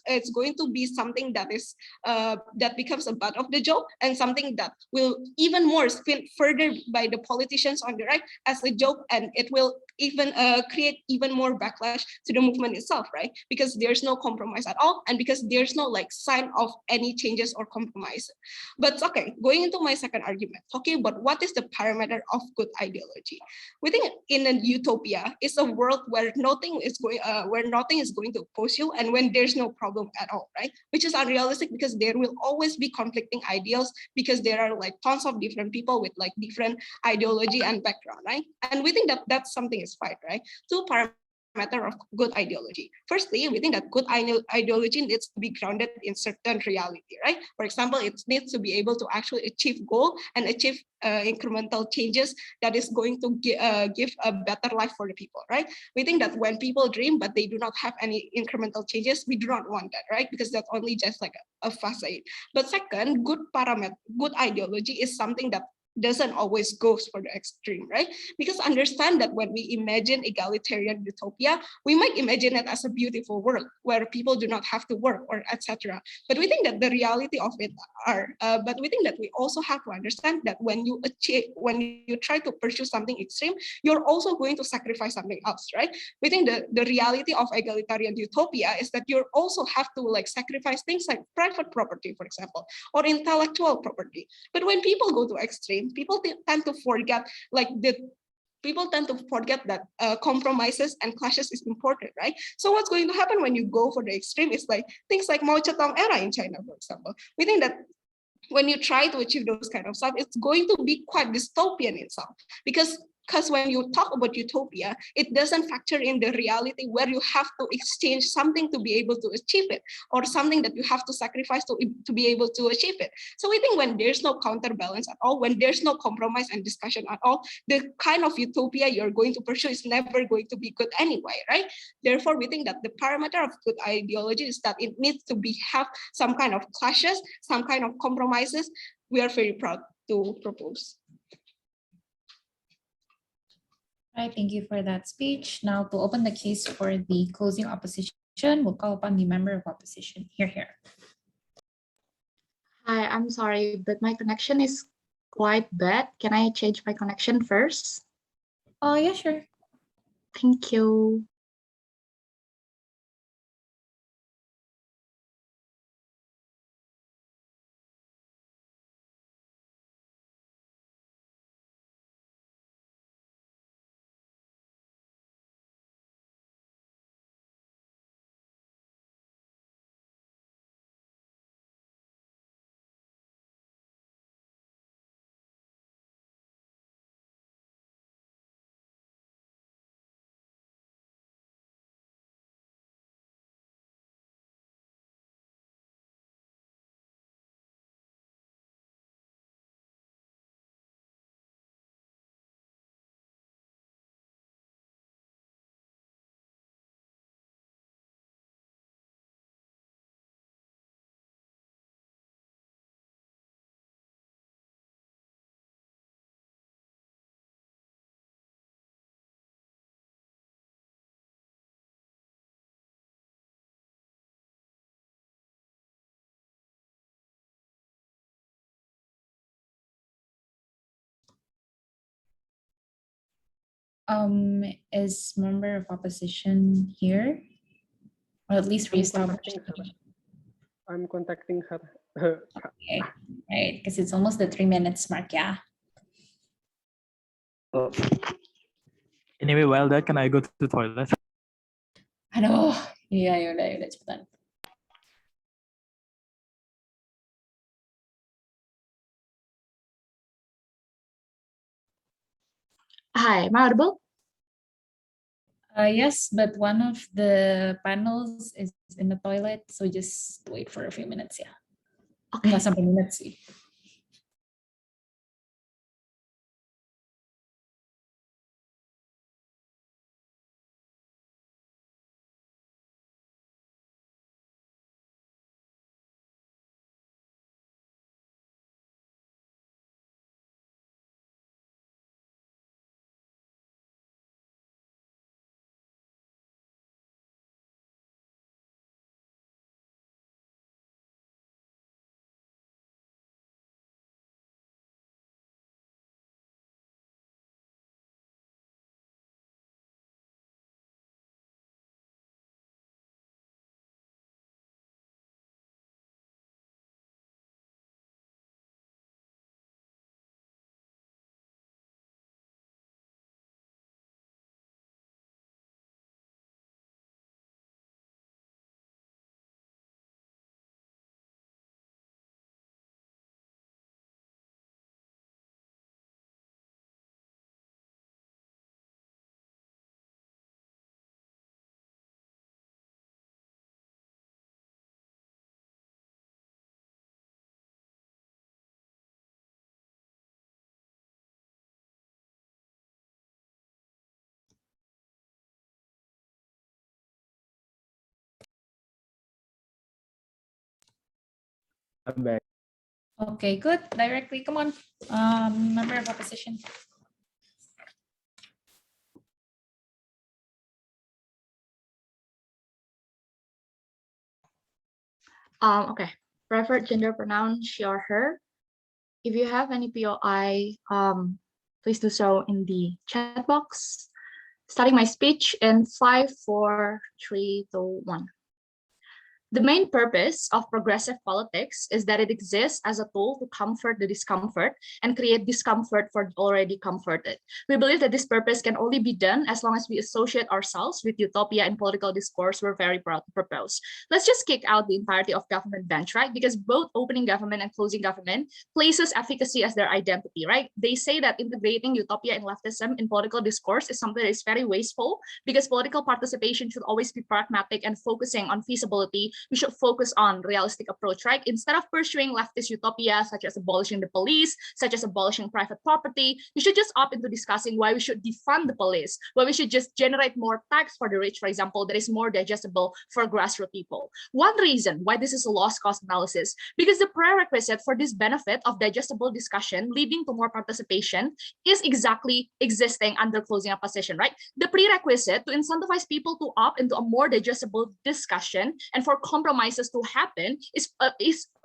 it's going to be something that is that becomes a butt of the joke and something that will even more spin further by the politicians on the right as a joke, and it will even create even more backlash to the movement itself, right? Because there's no compromise at all, and because there's no like sign of any changes or compromise. But okay, going into my second argument, talking about what is the parameter of good ideology. We think in a utopia is a world where nothing is going to oppose you, and when there's no problem at all, right? Which is unrealistic because there will always be conflicting ideals because there are like tons of different people with like different ideology and background, right? And we think that that's something is fine, right? Two parameter of good ideology. Firstly, we think that good ideology needs to be grounded in certain reality, right? For example, it needs to be able to actually achieve goal and achieve incremental changes that is going to give a better life for the people, right? We think that when people dream but they do not have any incremental changes, we do not want that, right? Because that's only just like a facade. But second, good ideology is something that doesn't always goes for the extreme, right? Because understand that when we imagine egalitarian utopia, we might imagine it as a beautiful world where people do not have to work or etc. But we think that the reality of it but we think that we also have to understand that when you try to pursue something extreme, you're also going to sacrifice something else, right? We think that the reality of egalitarian utopia is that you also have to like sacrifice things like private property, for example, or intellectual property. But when people go to extreme, people tend to forget that compromises and clashes is important, right? So what's going to happen when you go for the extreme is like things like Mao Zedong era in China, for example. We think that when you try to achieve those kind of stuff, it's going to be quite dystopian itself because when you talk about utopia, it doesn't factor in the reality where you have to exchange something to be able to achieve it, or something that you have to sacrifice to be able to achieve it. So we think when there's no counterbalance at all, when there's no compromise and discussion at all, the kind of utopia you're going to pursue is never going to be good anyway, right? Therefore, we think that the parameter of good ideology is that it needs to have some kind of clashes, some kind of compromises. We are very proud to propose. Right, thank you for that speech. Now to open the case for the closing opposition, we'll call upon the member of opposition. Here. Hi, I'm sorry, but my connection is quite bad. Can I change my connection first? Oh, yeah, sure. Thank you. Is member of opposition here? Or at least reestablished? I'm contacting her. Okay, right, because it's almost the 3 minutes mark, yeah. Anyway, while that, can I go to the toilet? Aduh, iya yaudah cepetan. Hi, am I audible? Yes, but one of the panels is in the toilet, so just wait for a few minutes, yeah. Okay. Nggak sampai minute sih. I'm back. Okay, good. Directly, come on. Member of opposition. Okay. Preferred gender pronoun she or her. If you have any POI, please do so in the chat box. Starting my speech in 5, 4, 3, 2, 1. The main purpose of progressive politics is that it exists as a tool to comfort the discomfort and create discomfort for the already comforted. We believe that this purpose can only be done as long as we associate ourselves with utopia in political discourse we're very proud to propose. Let's just kick out the entirety of government bench, right? Because both opening government and closing government places efficacy as their identity, right? They say that integrating utopia and leftism in political discourse is something that is very wasteful because political participation should always be pragmatic and focusing on feasibility. We should focus on realistic approach, right? Instead of pursuing leftist utopia, such as abolishing the police, such as abolishing private property, we should just opt into discussing why we should defund the police, why we should just generate more tax for the rich, for example, that is more digestible for grassroots people. One reason why this is a lost cost analysis, because the prerequisite for this benefit of digestible discussion leading to more participation is exactly existing under closing a position, right? The prerequisite to incentivize people to opt into a more digestible discussion and for compromises to happen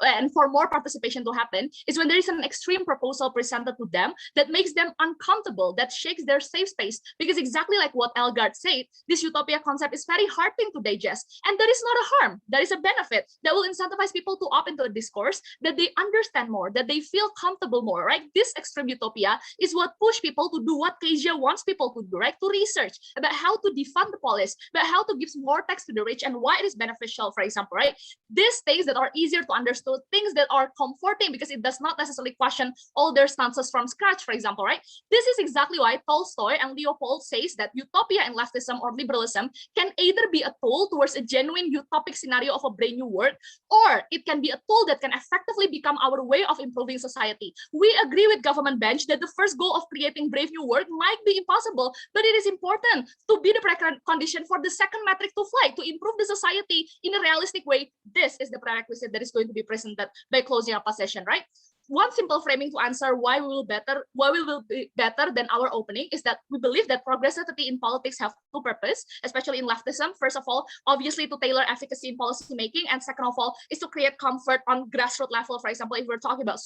and for more participation to happen is when there is an extreme proposal presented to them that makes them uncomfortable, that shakes their safe space. Because exactly like what Elgard said, this utopia concept is very hard thing to digest, and that is not a harm. That is a benefit that will incentivize people to opt into a discourse that they understand more, that they feel comfortable more, right? This extreme utopia is what push people to do what Kesia wants people to do, right? To research about how to defund the police, about how to give more tax to the rich and why it is beneficial, for example, right? These things that are easier to understand, things that are comforting because it does not necessarily question all their stances from scratch, for example, right? This is exactly why Tolstoy and Leopold says that utopia and leftism or liberalism can either be a tool towards a genuine utopic scenario of a brand new world, or it can be a tool that can effectively become our way of improving society. We agree with government bench that the first goal of creating brave new world might be impossible, but it is important to be the precondition for the second metric to fly, to improve the society in a realistic way. This is the prerequisite that is going to be presented by closing up a session, right? One simple framing to answer why we will be better than our opening is that we believe that progressivity in politics have two purposes, especially in leftism. First of all, obviously to tailor efficacy in policy making, and second of all is to create comfort on grassroots level. For example, if we're talking about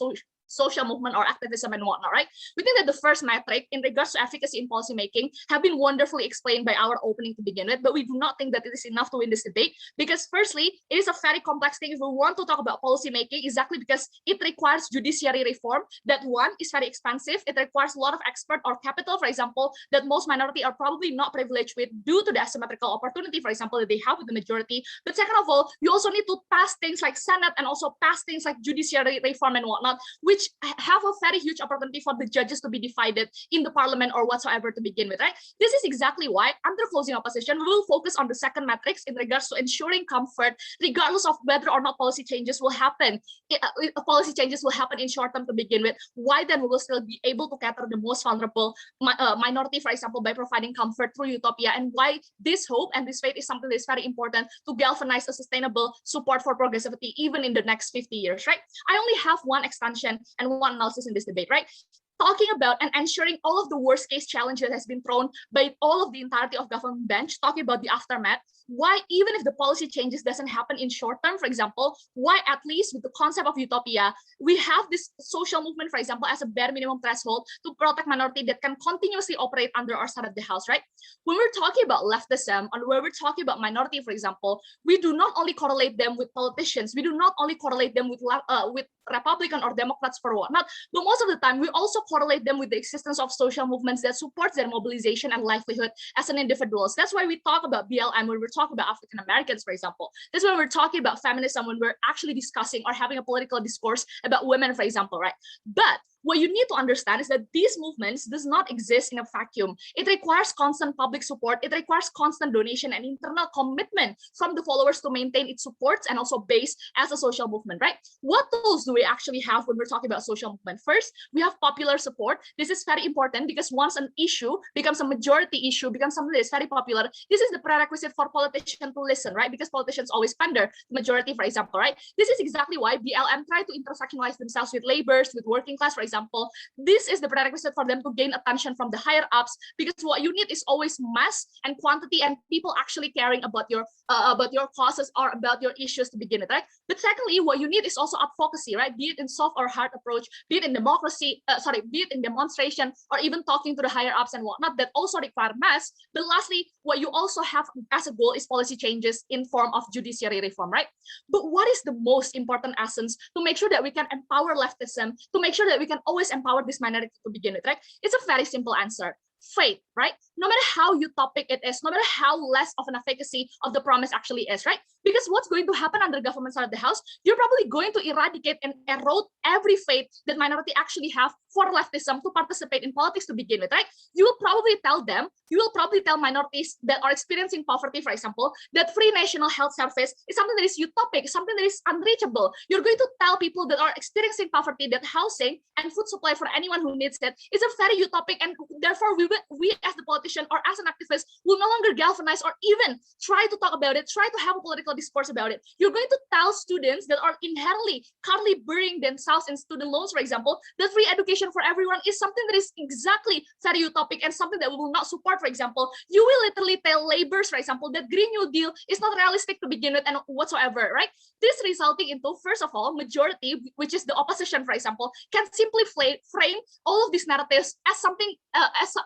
social movement or activism and whatnot, right? We think that the first metric in regards to efficacy in policy making have been wonderfully explained by our opening to begin with, but we do not think that it is enough to win this debate because firstly, it is a very complex thing if we want to talk about policy making, exactly because it requires judiciary reform. That one is very expensive. It requires a lot of expert or capital, for example, that most minority are probably not privileged with due to the asymmetrical opportunity, for example, that they have with the majority. But second of all, you also need to pass things like Senate and also pass things like judiciary reform and whatnot, which which have a very huge opportunity for the judges to be divided in the parliament or whatsoever to begin with, right? This is exactly why under closing opposition, we will focus on the second matrix in regards to ensuring comfort, regardless of whether or not policy changes will happen. Policy changes will happen in short term to begin with. Why then we will still be able to cater the most vulnerable minority, for example, by providing comfort through Utopia, and why this hope and this faith is something that is very important to galvanize a sustainable support for progressivity even in the next 50 years, right? I only have one extension and one analysis in this debate, right? Talking about and ensuring all of the worst case challenge that has been thrown by all of the entirety of government bench, talking about the aftermath, why even if the policy changes doesn't happen in short term, for example, why at least with the concept of Utopia, we have this social movement, for example, as a bare minimum threshold to protect minority that can continuously operate under our side of the house, right? When we're talking about leftism and when we're talking about minority, for example, we do not only correlate them with politicians, we do not only correlate them with Republican or Democrats for whatnot, but most of the time we also correlate them with the existence of social movements that supports their mobilization and livelihood as an individuals. That's why we talk about BLM when we're talking about African Americans, for example. That's why we're talking about feminism when we're actually discussing or having a political discourse about women, for example, right? But what you need to understand is that these movements does not exist in a vacuum. It requires constant public support. It requires constant donation and internal commitment from the followers to maintain its supports and also base as a social movement, right? What tools do we actually have when we're talking about social movement? First, we have popular support. This is very important because once an issue becomes a majority issue, becomes something that is very popular, this is the prerequisite for politicians to listen, right? Because politicians always pander the majority, for example, right? This is exactly why BLM try to intersectionalize themselves with laborers, with working class, for example. This is the prerequisite for them to gain attention from the higher ups, because what you need is always mass and quantity and people actually caring about your causes or about your issues to begin with, right? But secondly, what you need is also advocacy, right? Be it in soft or hard approach, be it in democracy, be it in demonstration or even talking to the higher ups and whatnot, that also require mass. But lastly, what you also have as a goal is policy changes in form of judiciary reform, right? But what is the most important essence to make sure that we can empower leftism, to make sure that we can always empower this minority to begin with, right? It's a very simple answer. Faith, right? No matter how utopic it is, no matter how less of an efficacy of the promise actually is, right? Because what's going to happen under government side of the house, you're probably going to eradicate and erode every faith that minority actually have for leftism to participate in politics to begin with, right? You will probably tell minorities that are experiencing poverty, for example, that free national health service is something that is utopic, something that is unreachable. You're going to tell people that are experiencing poverty that housing and food supply for anyone who needs it is a very utopic, and therefore we as the politician or as an activist will no longer galvanize or even try to talk about it, try to have a political discourse about it. You're going to tell students that are inherently currently burying themselves in student loans, for example, that free education for everyone is something that is exactly very utopic and something that we will not support, for example. You will literally tell laborers, for example, that Green New Deal is not realistic to begin with and whatsoever, right? This resulting into, first of all, majority, which is the opposition, for example, can simply frame all of these narratives as something,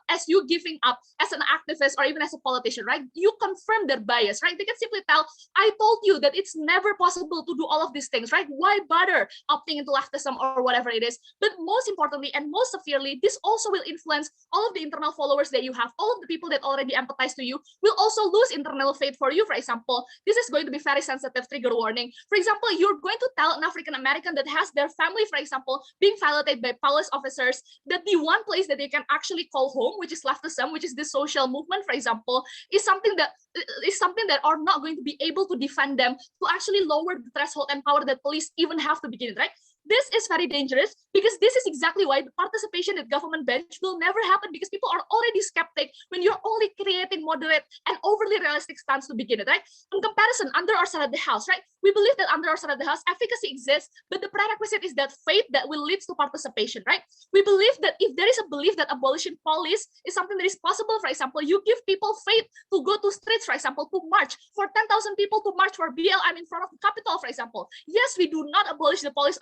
as you giving up as an activist or even as a politician, right? You confirm their bias, right? They can simply tell, I told you that it's never possible to do all of these things, right? Why bother opting into leftism or whatever it is? But most importantly and most severely, this also will influence all of the internal followers that you have. All of the people that already empathize to you will also lose internal faith for you, for example. This is going to be very sensitive, trigger warning. For example, you're going to tell an African American that has their family, for example, being violated by police officers, that the one place that they can actually call home, which is leftism, which is this social movement, for example, is something that are not going to be able to defend them, to actually lower the threshold and power that police even have to begin with, right? This is very dangerous because this is exactly why the participation at government bench will never happen, because people are already skeptic when you're only creating moderate and overly realistic stance to begin with, right? In comparison, under our side of the house, right? We believe that under our side of the house, efficacy exists, but the prerequisite is that faith that will lead to participation, right? We believe that if there is a belief that abolition police is something that is possible, for example, you give people faith to go to streets, for example, to march, for 10,000 people to march for BLM in front of the Capitol, for example. Yes, we do not abolish the police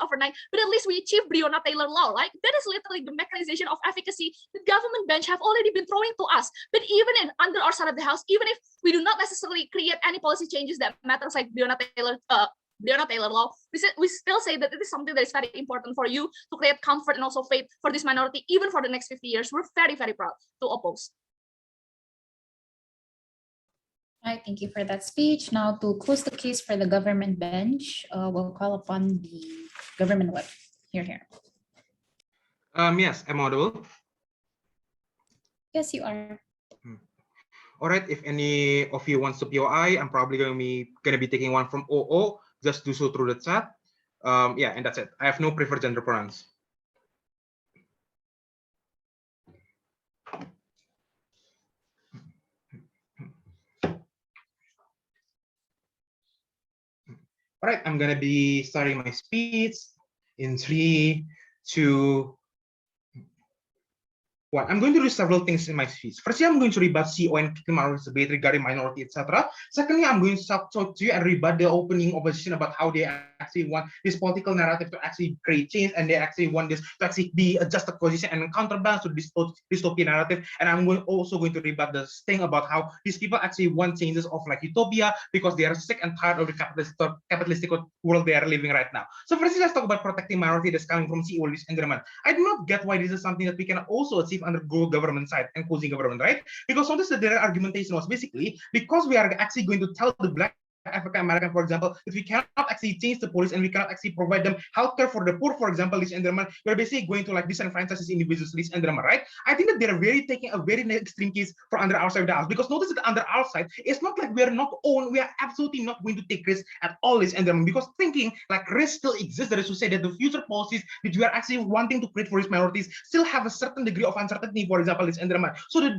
overnight, but at least we achieve Breonna Taylor law, right? That is literally the mechanization of efficacy the government bench have already been throwing to us. But even under our side of the house, even if we do not necessarily create any policy changes that matters like Breonna Taylor law, we still say that it is something that is very important for you to create comfort and also faith for this minority, even for the next 50 years. We're very, very proud to oppose. Right, thank you for that speech. Now, to close the case for the government bench, we'll call upon the government web. Here. Yes, I'm audible. Yes, you are. All right, if any of you wants to POI, I'm probably gonna be taking one from OO. Just do so through the chat. Yeah, and that's it. I have no preferred gender pronouns. All right, I'm gonna be starting my speech in 3, 2, 1. I'm going to do several things in my speech. Firstly, I'm going to rebut CO and minorities debate regarding minority, etc. Secondly, I'm going to talk to you and rebut the opening opposition about how they actually want this political narrative to actually create change, and they actually want this to actually be a just opposition and counterbalance to this dystopian narrative. And I'm also going to rebut this thing about how these people actually want changes of like utopia because they are sick and tired of the capitalistic world they are living right now. So firstly, let's talk about protecting minority that's coming from CEO, ladies and gentlemen. I do not get why this is something that we can also achieve under government side and cozy government, right? Because notice that their argumentation was basically because we are actually going to tell the Black African American, for example, if we cannot actually change the police and we cannot actually provide them healthcare for the poor, for example, ladies and gentlemen, we're basically going to like disenfranchise these individuals, ladies and gentlemen, right? I think that they're taking a very extreme case for under our side of the house, because notice that under our side, it's not like we are absolutely not going to take risks at all, ladies and gentlemen, because thinking like risk still exists. That is to say that the future policies which we are actually wanting to create for these minorities still have a certain degree of uncertainty, for example, ladies and gentlemen.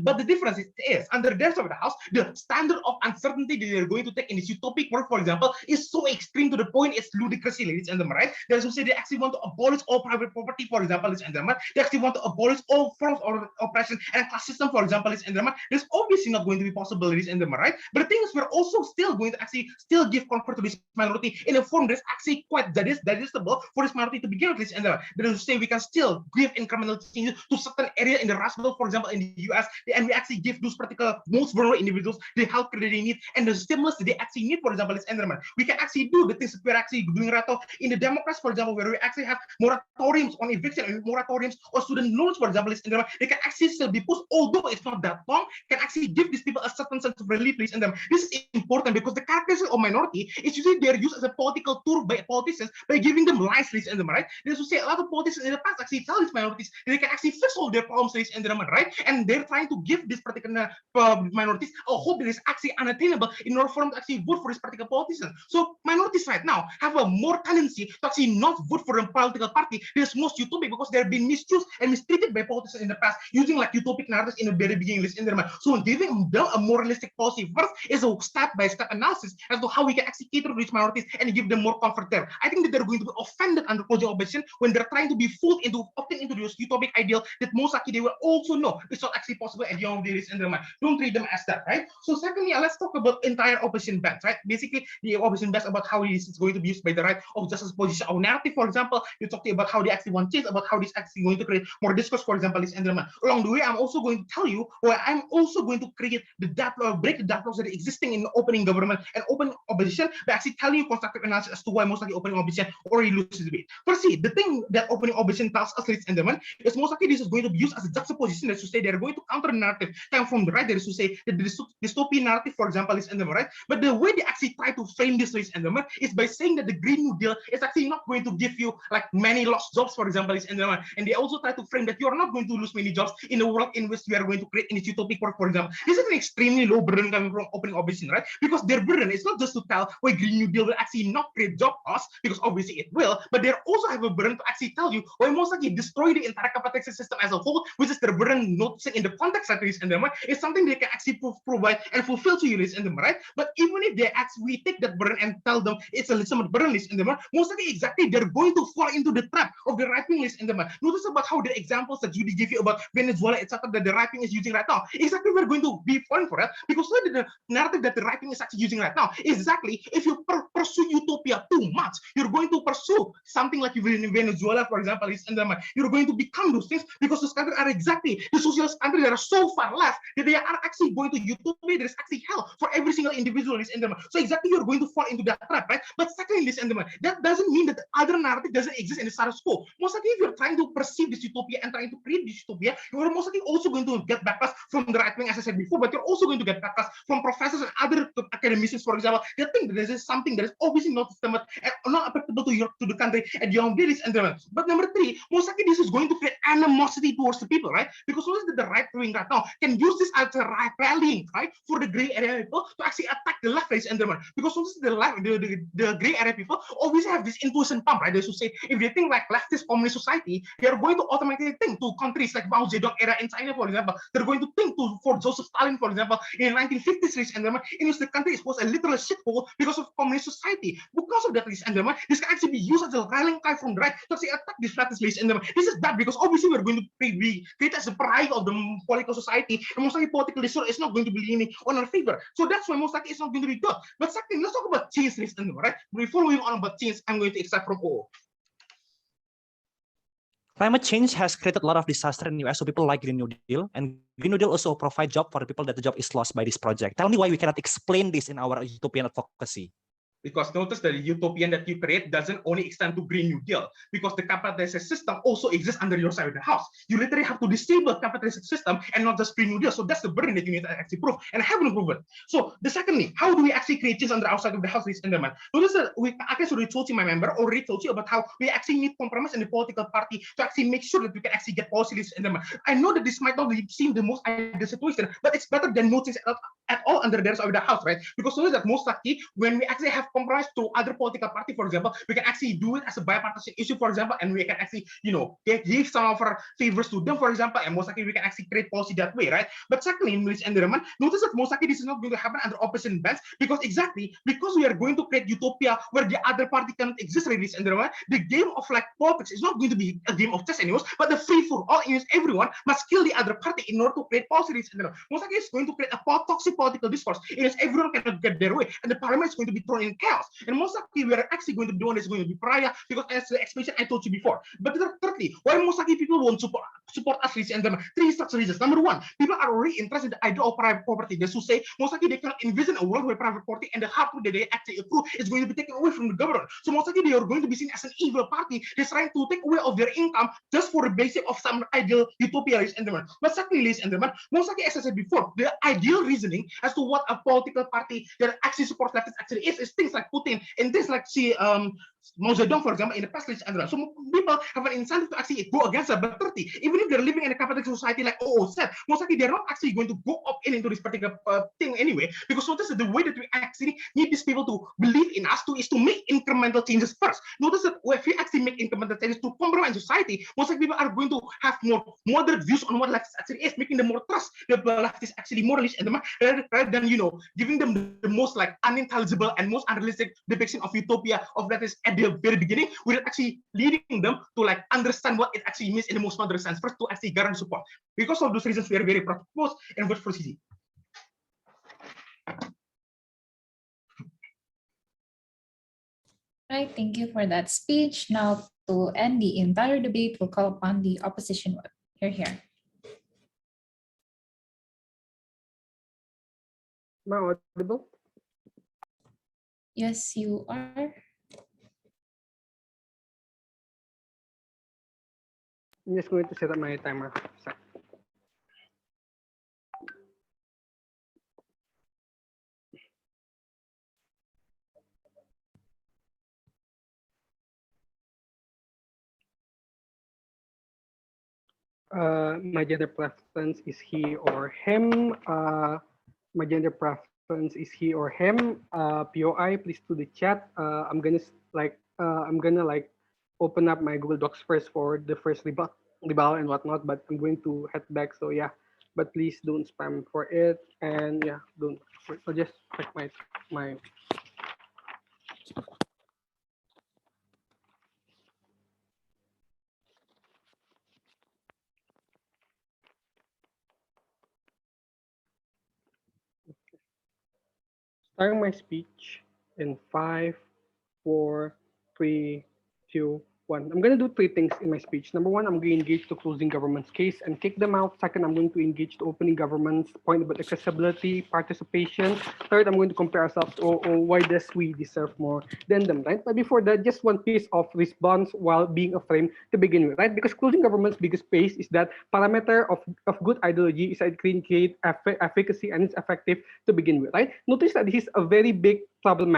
But the difference is under their side of the house, the standard of uncertainty that they're going to take in this utopic world, for example, is so extreme to the point it's ludicrous, ladies and gentlemen, right? There's to say they actually want to abolish all private property, for example, ladies and gentlemen. They actually want to abolish all forms of oppression and class system, for example, ladies and gentlemen. There's obviously not going to be possible, ladies and gentlemen, right? But the thing is, we're also still going to actually still give comfort to this minority in a form that's actually quite digestible for this minority to begin with, ladies and gentlemen. That is to say, we can still give incremental changes to certain area in the Rust Belt, for example, in the US, and we actually give those particular most vulnerable individuals the health care they need and the stimulus that they actually need, for example, ladies and gentlemen. We can actually do the things that we're actually doing right now in the Democrats, for example, where we actually have moratoriums on eviction and moratoriums on student loans, for example, ladies and gentlemen. They can actually still be pushed, although it's not that long, can actually give these people a certain sense of relief, ladies and gentlemen. This is important because the characteristic of minority is usually they're used as a political tool by politicians by giving them lies, ladies and gentlemen, right? There's to say a lot of politicians in the past actually tell these minorities that they can actually fix all their problems, ladies and gentlemen, right? And they're trying to give these particular minorities a hope that is actually unattainable in order for them to actually vote for this particular politician. So minorities right now have a more tendency to actually not vote for a political party that is most utopic because they're being misused and mistreated by politicians in the past using like utopic narratives in the very beginning, ladies and gentlemen. So giving them a more realistic policy first is a step-by-step analysis as to how we can actually cater to these minorities and give them more comfort there. I think that they're going to be offended under closing opposition when they're trying to be fooled into opting into this utopic ideal that most likely they will also know it's not actually possible at the end of the day, ladies and gentlemen. Don't treat them as that, right? So secondly, let's talk about entire opposition bench, right? Basically, the opposition bench about how this is going to be used by the right of justice position or narrative, for example. You're talking about how they actually want change, about how this actually going to create more discourse, for example, ladies and gentlemen. Along the way, I'm also going to tell you, or I'm also going to create the deadlock, break the deadlocks that are existing in opening government and open opposition by actually telling you constructive analysis as to why most likely opening opposition already loses debate. Firstly, the thing that opening opposition tells us, ladies and gentlemen, is most likely this is going to be used as a juxtaposition. That is to say, they're going to counter the narrative coming from the right. That is to say, the dystopian narrative, for example, ladies and gentlemen, right? But the way they actually try to frame this, ladies and gentlemen, is by saying that the Green New Deal is actually not going to give you like many lost jobs, for example, ladies and gentlemen. And they also try to frame that you are not going to lose many jobs in a world in which we are going to create in this utopic world, for example. This is an extremely low burden coming from opening opposition, right? Because their burden is not just to tell why Green New Deal will actually not create job costs, because obviously it will, but they also have a burden to actually tell you why most likely destroy the entire capitalist system as a whole, which is their burden noticing in the context that ladies and gentlemen, is something they can actually provide and fulfill to you, ladies and gentlemen, right? But even if they actually take that burden and tell them it's a legitimate burden, ladies and gentlemen, most likely exactly they're going to fall into the trap of the right wing, ladies and gentlemen. Notice about how the examples that Judy gave you about Venezuela, etc., that the right wing is using right now. Exactly, we're going to be falling for that because the narrative that the right wing is actually using right now. Exactly, if you pursue utopia too much, you're going to pursue something like Venezuela, for example, ladies and gentlemen. You're going to become those things because those countries are exactly the socialist countries that are so far left that they are actually going to utopia. There is actually hell for every single individual, ladies and gentlemen. So exactly you're going to fall into that trap, right? But secondly, ladies and gentlemen, that doesn't mean that the other narrative doesn't exist in the status quo. Most likely, if you're trying to perceive this utopia and trying to create this utopia, you're most likely also going to get backlash from the right wing, as I said before, but you're also going to get backlash from professors and other academicians, for example. They think that this is something that is obviously not systematic and not applicable to the country at young ladies and gentlemen. But number three, most likely this is going to create animosity towards the people, right? Because notice that the right wing right now can use this as a rallying, right, for the gray area people to actually attack the left, ladies and gentlemen. Because notice the gray area people always have this intuition pump, right? They should say if they think like leftist communist society, they are going to automatically think to countries like Mao Zedong era in China, for example. They're going to think for Joseph Stalin, for example, in the 1950s, ladies and gentlemen, in which the country was a literal shithole because of communist society. Because of that, ladies and gentlemen, this can actually be used as a rallying cry from the right to actually attack these leftist, ladies and gentlemen. This is bad because obviously we're going to be created as a pride of the political society, and most likely political discourse is not going to be leaning on our favor. So that's why most likely it's not going to be good. But second, let's talk about change, ladies and gentlemen, right? Before moving on about change, I'm going to extract from O. Climate change has created a lot of disaster in the US, so people like Green New Deal, and Green New Deal also provide job for the people that the job is lost by this project. Tell me why we cannot explain this in our utopian advocacy. Because notice that the utopian that you create doesn't only extend to Green New Deal, because the capitalist system also exists under your side of the house. You literally have to disable capitalist system and not just Green New Deal. So that's the burden that you need to actually prove, and I haven't proven. So the secondly, how do we actually create change on the outside of the house, ladies and gentlemen? Notice that I guess already told you, my member already told you about how we actually need compromise in the political party to actually make sure that we can actually get policy, ladies and gentlemen. I know that this might not seem the most ideal situation, but it's better than no change at all under the side of the house, right? Because notice that most likely when we actually have compromise to other political party, for example, we can actually do it as a bipartisan issue, for example, and we can actually, give some of our favors to them, for example, and most likely we can actually create policy that way, right? But secondly, ladies and gentlemen, notice that most likely this is not going to happen under opposition bands, because we are going to create utopia where the other party cannot exist, ladies and gentlemen. The game of like politics is not going to be a game of chess anymore, but the free for all, in which everyone must kill the other party in order to create policy, ladies and gentlemen. Most likely it's going to create a toxic political discourse in which everyone cannot get their way, and the parliament is going to be thrown in chaos. And most likely we are actually going to do one is going to be pariah, because as the explanation I told you before. But thirdly, why most likely people won't support us, ladies and gentlemen? Three structural reasons. Number one, people are already interested in the idea of private property. They should say most likely they cannot envision a world where private property and the hardware that they actually accrue is going to be taken away from the government. So most likely they are going to be seen as an evil party that's trying to take away of their income just for the basic of some ideal utopia, ladies and gentlemen. But secondly, ladies and gentlemen, most likely, as I said before, the ideal reasoning as to what a political party that actually supports leftists actually is things like Putin and things like Mao Zedong, for example, in the past, ladies and gentlemen. So people have an incentive to actually go against that. But 30, even if they're living in a capitalist society like OO said, most likely they're not actually going to go up into this particular thing anyway, because notice that the way that we actually need these people to believe in us is to make incremental changes first. Notice that if we actually make incremental changes to compromise society, most likely people are going to have more moderate views on what leftist actually is, making them more trust the left is actually moralist and rather than giving them the most like unintelligible and most unrealistic depiction of utopia of leftist at the very beginning, without actually leading them to like understand what it actually means in the most moderate sense first to actually guarantee support. Because of those reasons, we are very proud to propose and vote for CG. Right, thank you for that speech. Now, to end the entire debate, we'll call upon the opposition vote. Here. Am I audible? Yes, you are. I'm just going to set up my timer. My gender preference is he or him. My gender preference is he or him. POI, please do the chat. I'm gonna open up my Google Docs first for the first rebuttal and whatnot, but I'm going to head back. So yeah, but please don't spam for it, and yeah, don't. I'll just check my. Starting my speech in 5, 4, 3, 2, One, I'm going to do three things in my speech. Number one, I'm going to engage the closing government's case and kick them out. Second, I'm going to engage the opening government's point about accessibility, participation. Third, I'm going to compare ourselves to why does we deserve more than them, right? But before that, just one piece of response while being a frame to begin with, right? Because closing government's biggest base is that parameter of good ideology is that it can create efficacy and it's effective to begin with, right? Notice that this is a very big problem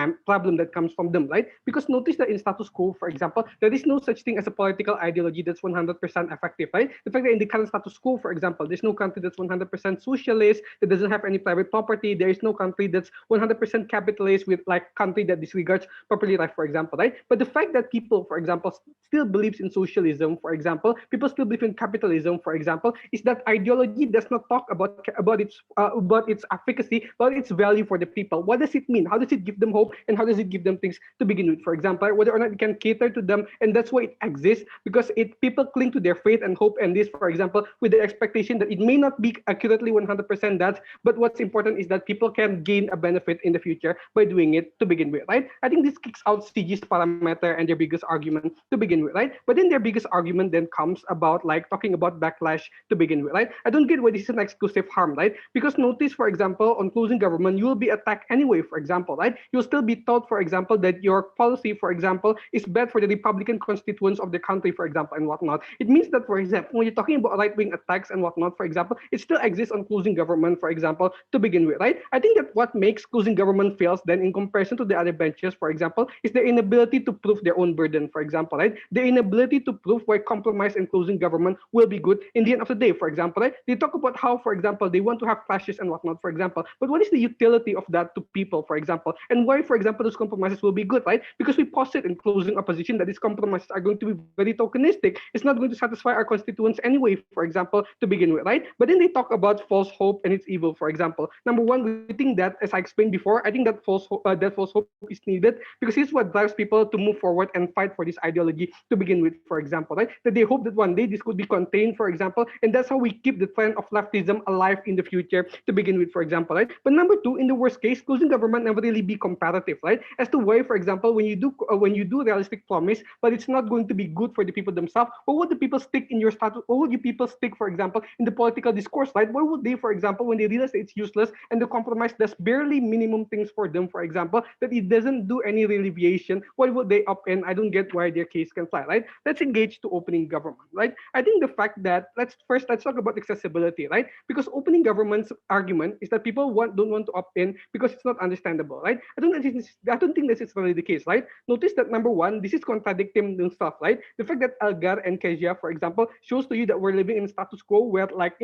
that comes from them, right? Because notice that in status quo, for example, there is no such thing as a political ideology that's 100% effective, right? The fact that in the current status quo, for example, there's no country that's 100% socialist, that doesn't have any private property. There is no country that's 100% capitalist with like country that disregards property life, for example, right? But the fact that people, for example, still believes in socialism, for example, people still believe in capitalism, for example, is that ideology does not talk about its efficacy, about its value for the people. What does it mean? How does it give them hope, and how does it give them things to begin with? For example, whether or not it can cater to them, and that's why it exists, because people cling to their faith and hope and this, for example, with the expectation that it may not be accurately 100% that, but what's important is that people can gain a benefit in the future by doing it to begin with, right? I think this kicks out CG's parameter and their biggest argument to begin with, right? But then their biggest argument then comes about like talking about backlash to begin with, right? I don't get why this is an exclusive harm, right? Because notice, for example, on closing government, you will be attacked anyway, for example, right? You'll still be taught, for example, that your policy, for example, is bad for the Republican constituents of the country, for example, and whatnot. It means that, for example, when you're talking about right-wing attacks and whatnot, for example, it still exists on closing government, for example, to begin with, right? I think that what makes closing government fails then in comparison to the other benches, for example, is the inability to prove their own burden, for example, right? The inability to prove why compromise and closing government will be good in the end of the day, for example, right? They talk about how, for example, they want to have clashes and whatnot, for example, but what is the utility of that to people, for example, and why, for example, those compromises will be good, right? Because we posit in closing opposition that these compromises are going to be very tokenistic. It's not going to satisfy our constituents anyway, for example, to begin with, right? But then they talk about false hope and its evil, for example. Number one, we think that, as I explained before, I think that false hope is needed because it's what drives people to move forward and fight for this ideology to begin with, for example, right? That they hope that one day this could be contained, for example, and that's how we keep the trend of leftism alive in the future to begin with, for example, right? But number two, in the worst case, closing government never really be comparative, right? As to why, for example, when you do realistic promise, but it's not going to be good for the people themselves, what would the people stick in your status? What would you people stick, for example, in the political discourse, right? Why would they, for example, when they realize that it's useless and the compromise does barely minimum things for them, for example, that it doesn't do any alleviation, why would they opt in? I don't get why their case can fly, right? Let's engage to opening government, right? I think the fact that let's talk about accessibility, right? Because opening government's argument is that people don't want to opt in because it's not understandable, right? I don't think this is really the case, right? Notice that number one, this is contradicting stuff, right? The fact that Algar and Kezia, for example, shows to you that we're living in status quo where like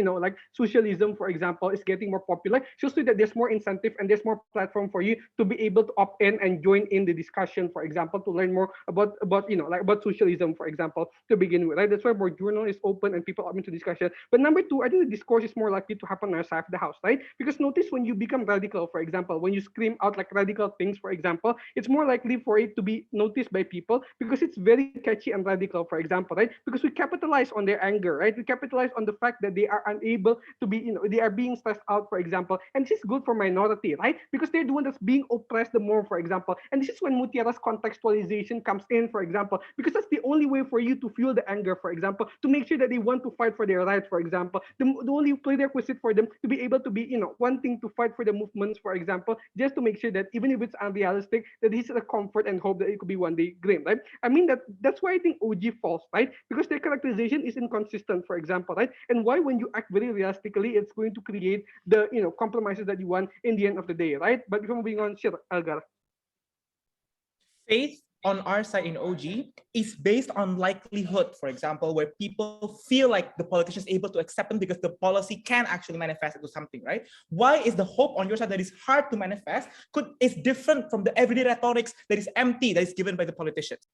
socialism, for example, is getting more popular, shows to you that there's more incentive and there's more platform for you to be able to opt in and join in the discussion, for example, to learn more about socialism, for example, to begin with, right? That's why more journal is open and people opt into discussion. But number two, I think the discourse is more likely to happen on our side of the house, right? Because notice when you become radical, for example, when you scream out like radical things, for example, it's more likely for it to be noticed by people because it's very catchy and radical, for example, right? Because we capitalize on their anger, right? We capitalize on the fact that they are unable to be, they are being stressed out, for example. And this is good for minority, right? Because they're the one that's being oppressed the more, for example. And this is when Mutiara's contextualization comes in, for example, because that's the only way for you to fuel the anger, for example, to make sure that they want to fight for their rights, for example. The only prerequisite for them to be able to be, wanting to fight for the movements, for example, just to make sure that even if it's unrealistic, that this is a comfort and hope that it could be one day great, right? I mean that's why I think OG falls, right? Because their characterization is inconsistent, for example, right? And why when you act very realistically, it's going to create the compromises that you want in the end of the day, right? But before moving on, sure, Algar. Faith on our side in OG is based on likelihood, for example, where people feel like the politician is able to accept them because the policy can actually manifest into something, right? Why is the hope on your side that is hard to manifest is different from the everyday rhetorics that is empty, that is given by the politicians?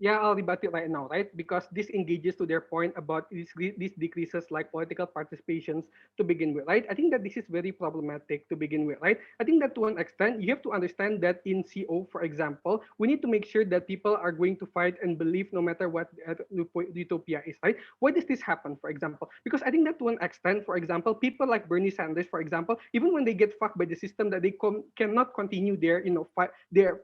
Yeah, I'll rebut it right now, right? Because this engages to their point about these decreases like political participations to begin with, right? I think that this is very problematic to begin with, right? I think that to an extent, you have to understand that in CO, for example, we need to make sure that people are going to fight and believe no matter what utopia is, right? Why does this happen, for example? Because I think that to an extent, for example, people like Bernie Sanders, for example, even when they get fucked by the system that they cannot continue their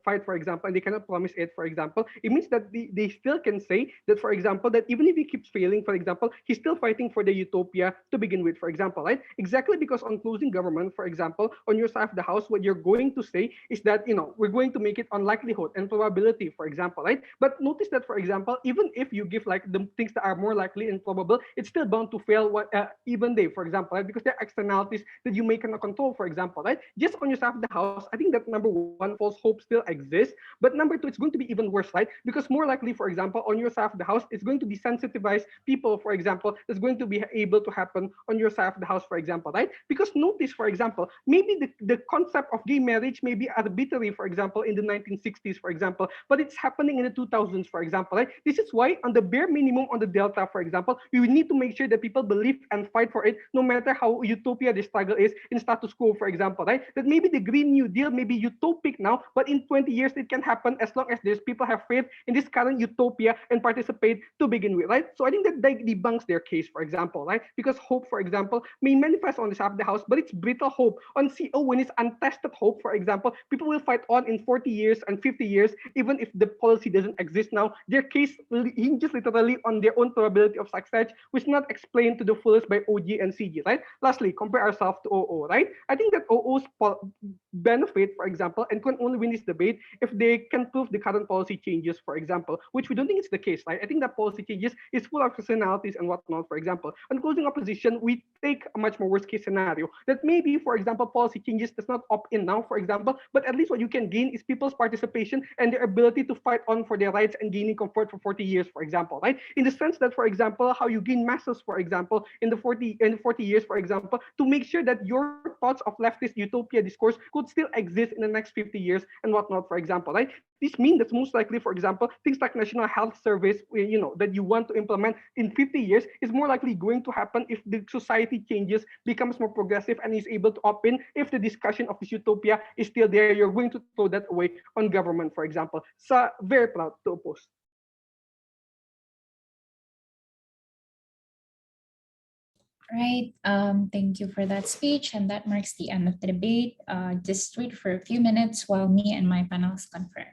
fight, for example, and they cannot promise it, for example, it means that they still can say that, for example, that even if he keeps failing, for example, he's still fighting for the utopia to begin with, for example, right? Exactly, because on closing government, for example, on your side of the house, what you're going to say is that, we're going to make it on likelihood and probability, for example, right? But notice that, for example, even if you give like the things that are more likely and probable, it's still bound to fail even day, for example, right? Because there are externalities that you may cannot control, for example, right? Just on your side of the house, I think that number one, false hope still exists. But number two, it's going to be even worse, right? Because more likely, for example, on your side of the house, it's going to desensitize people, for example, that's going to be able to happen on your side of the house, for example, right? Because notice, for example, maybe the concept of gay marriage may be arbitrary, for example, in the 1960s, for example, but it's happening in the 2000s, for example, right? This is why on the bare minimum on the Delta, for example, we need to make sure that people believe and fight for it, no matter how utopia the struggle is in status quo, for example, right? That maybe the Green New Deal may be utopic now, but in 20 years it can happen as long as there's people have faith in this current utopia and participate to begin with, right? So I think that debunks their case, for example, right? Because hope, for example, may manifest on the side of the house, but it's brittle hope. On CO, when it's untested hope, for example, people will fight on in 40 years and 50 years, even if the policy doesn't exist now. Their case hinges literally on their own probability of success, which is not explained to the fullest by OG and CG, right? Lastly, compare ourselves to OO, right? I think that OO's benefit, for example, and can only win this debate if they can prove the current policy changes, for example, which we don't think is the case, right? I think that policy changes is full of personalities and whatnot, for example. On closing opposition, we take a much more worst case scenario that maybe, for example, policy changes does not opt in now, for example, but at least what you can gain is people's participation and their ability to fight on for their rights and gaining comfort for 40 years, for example, right? In the sense that, for example, how you gain masses, for example, in the 40 years, for example, to make sure that your thoughts of leftist utopia discourse could still exist in the next 50 years and whatnot, for example, right? This means that most likely, for example, things like national health service, that you want to implement in 50 years is more likely going to happen if the society changes, becomes more progressive, and is able to opt in. If the discussion of this utopia is still there, you're going to throw that away on government, for example. So very proud to oppose. Right. Thank you for that speech. And that marks the end of the debate. Just wait for a few minutes while me and my panelists confer.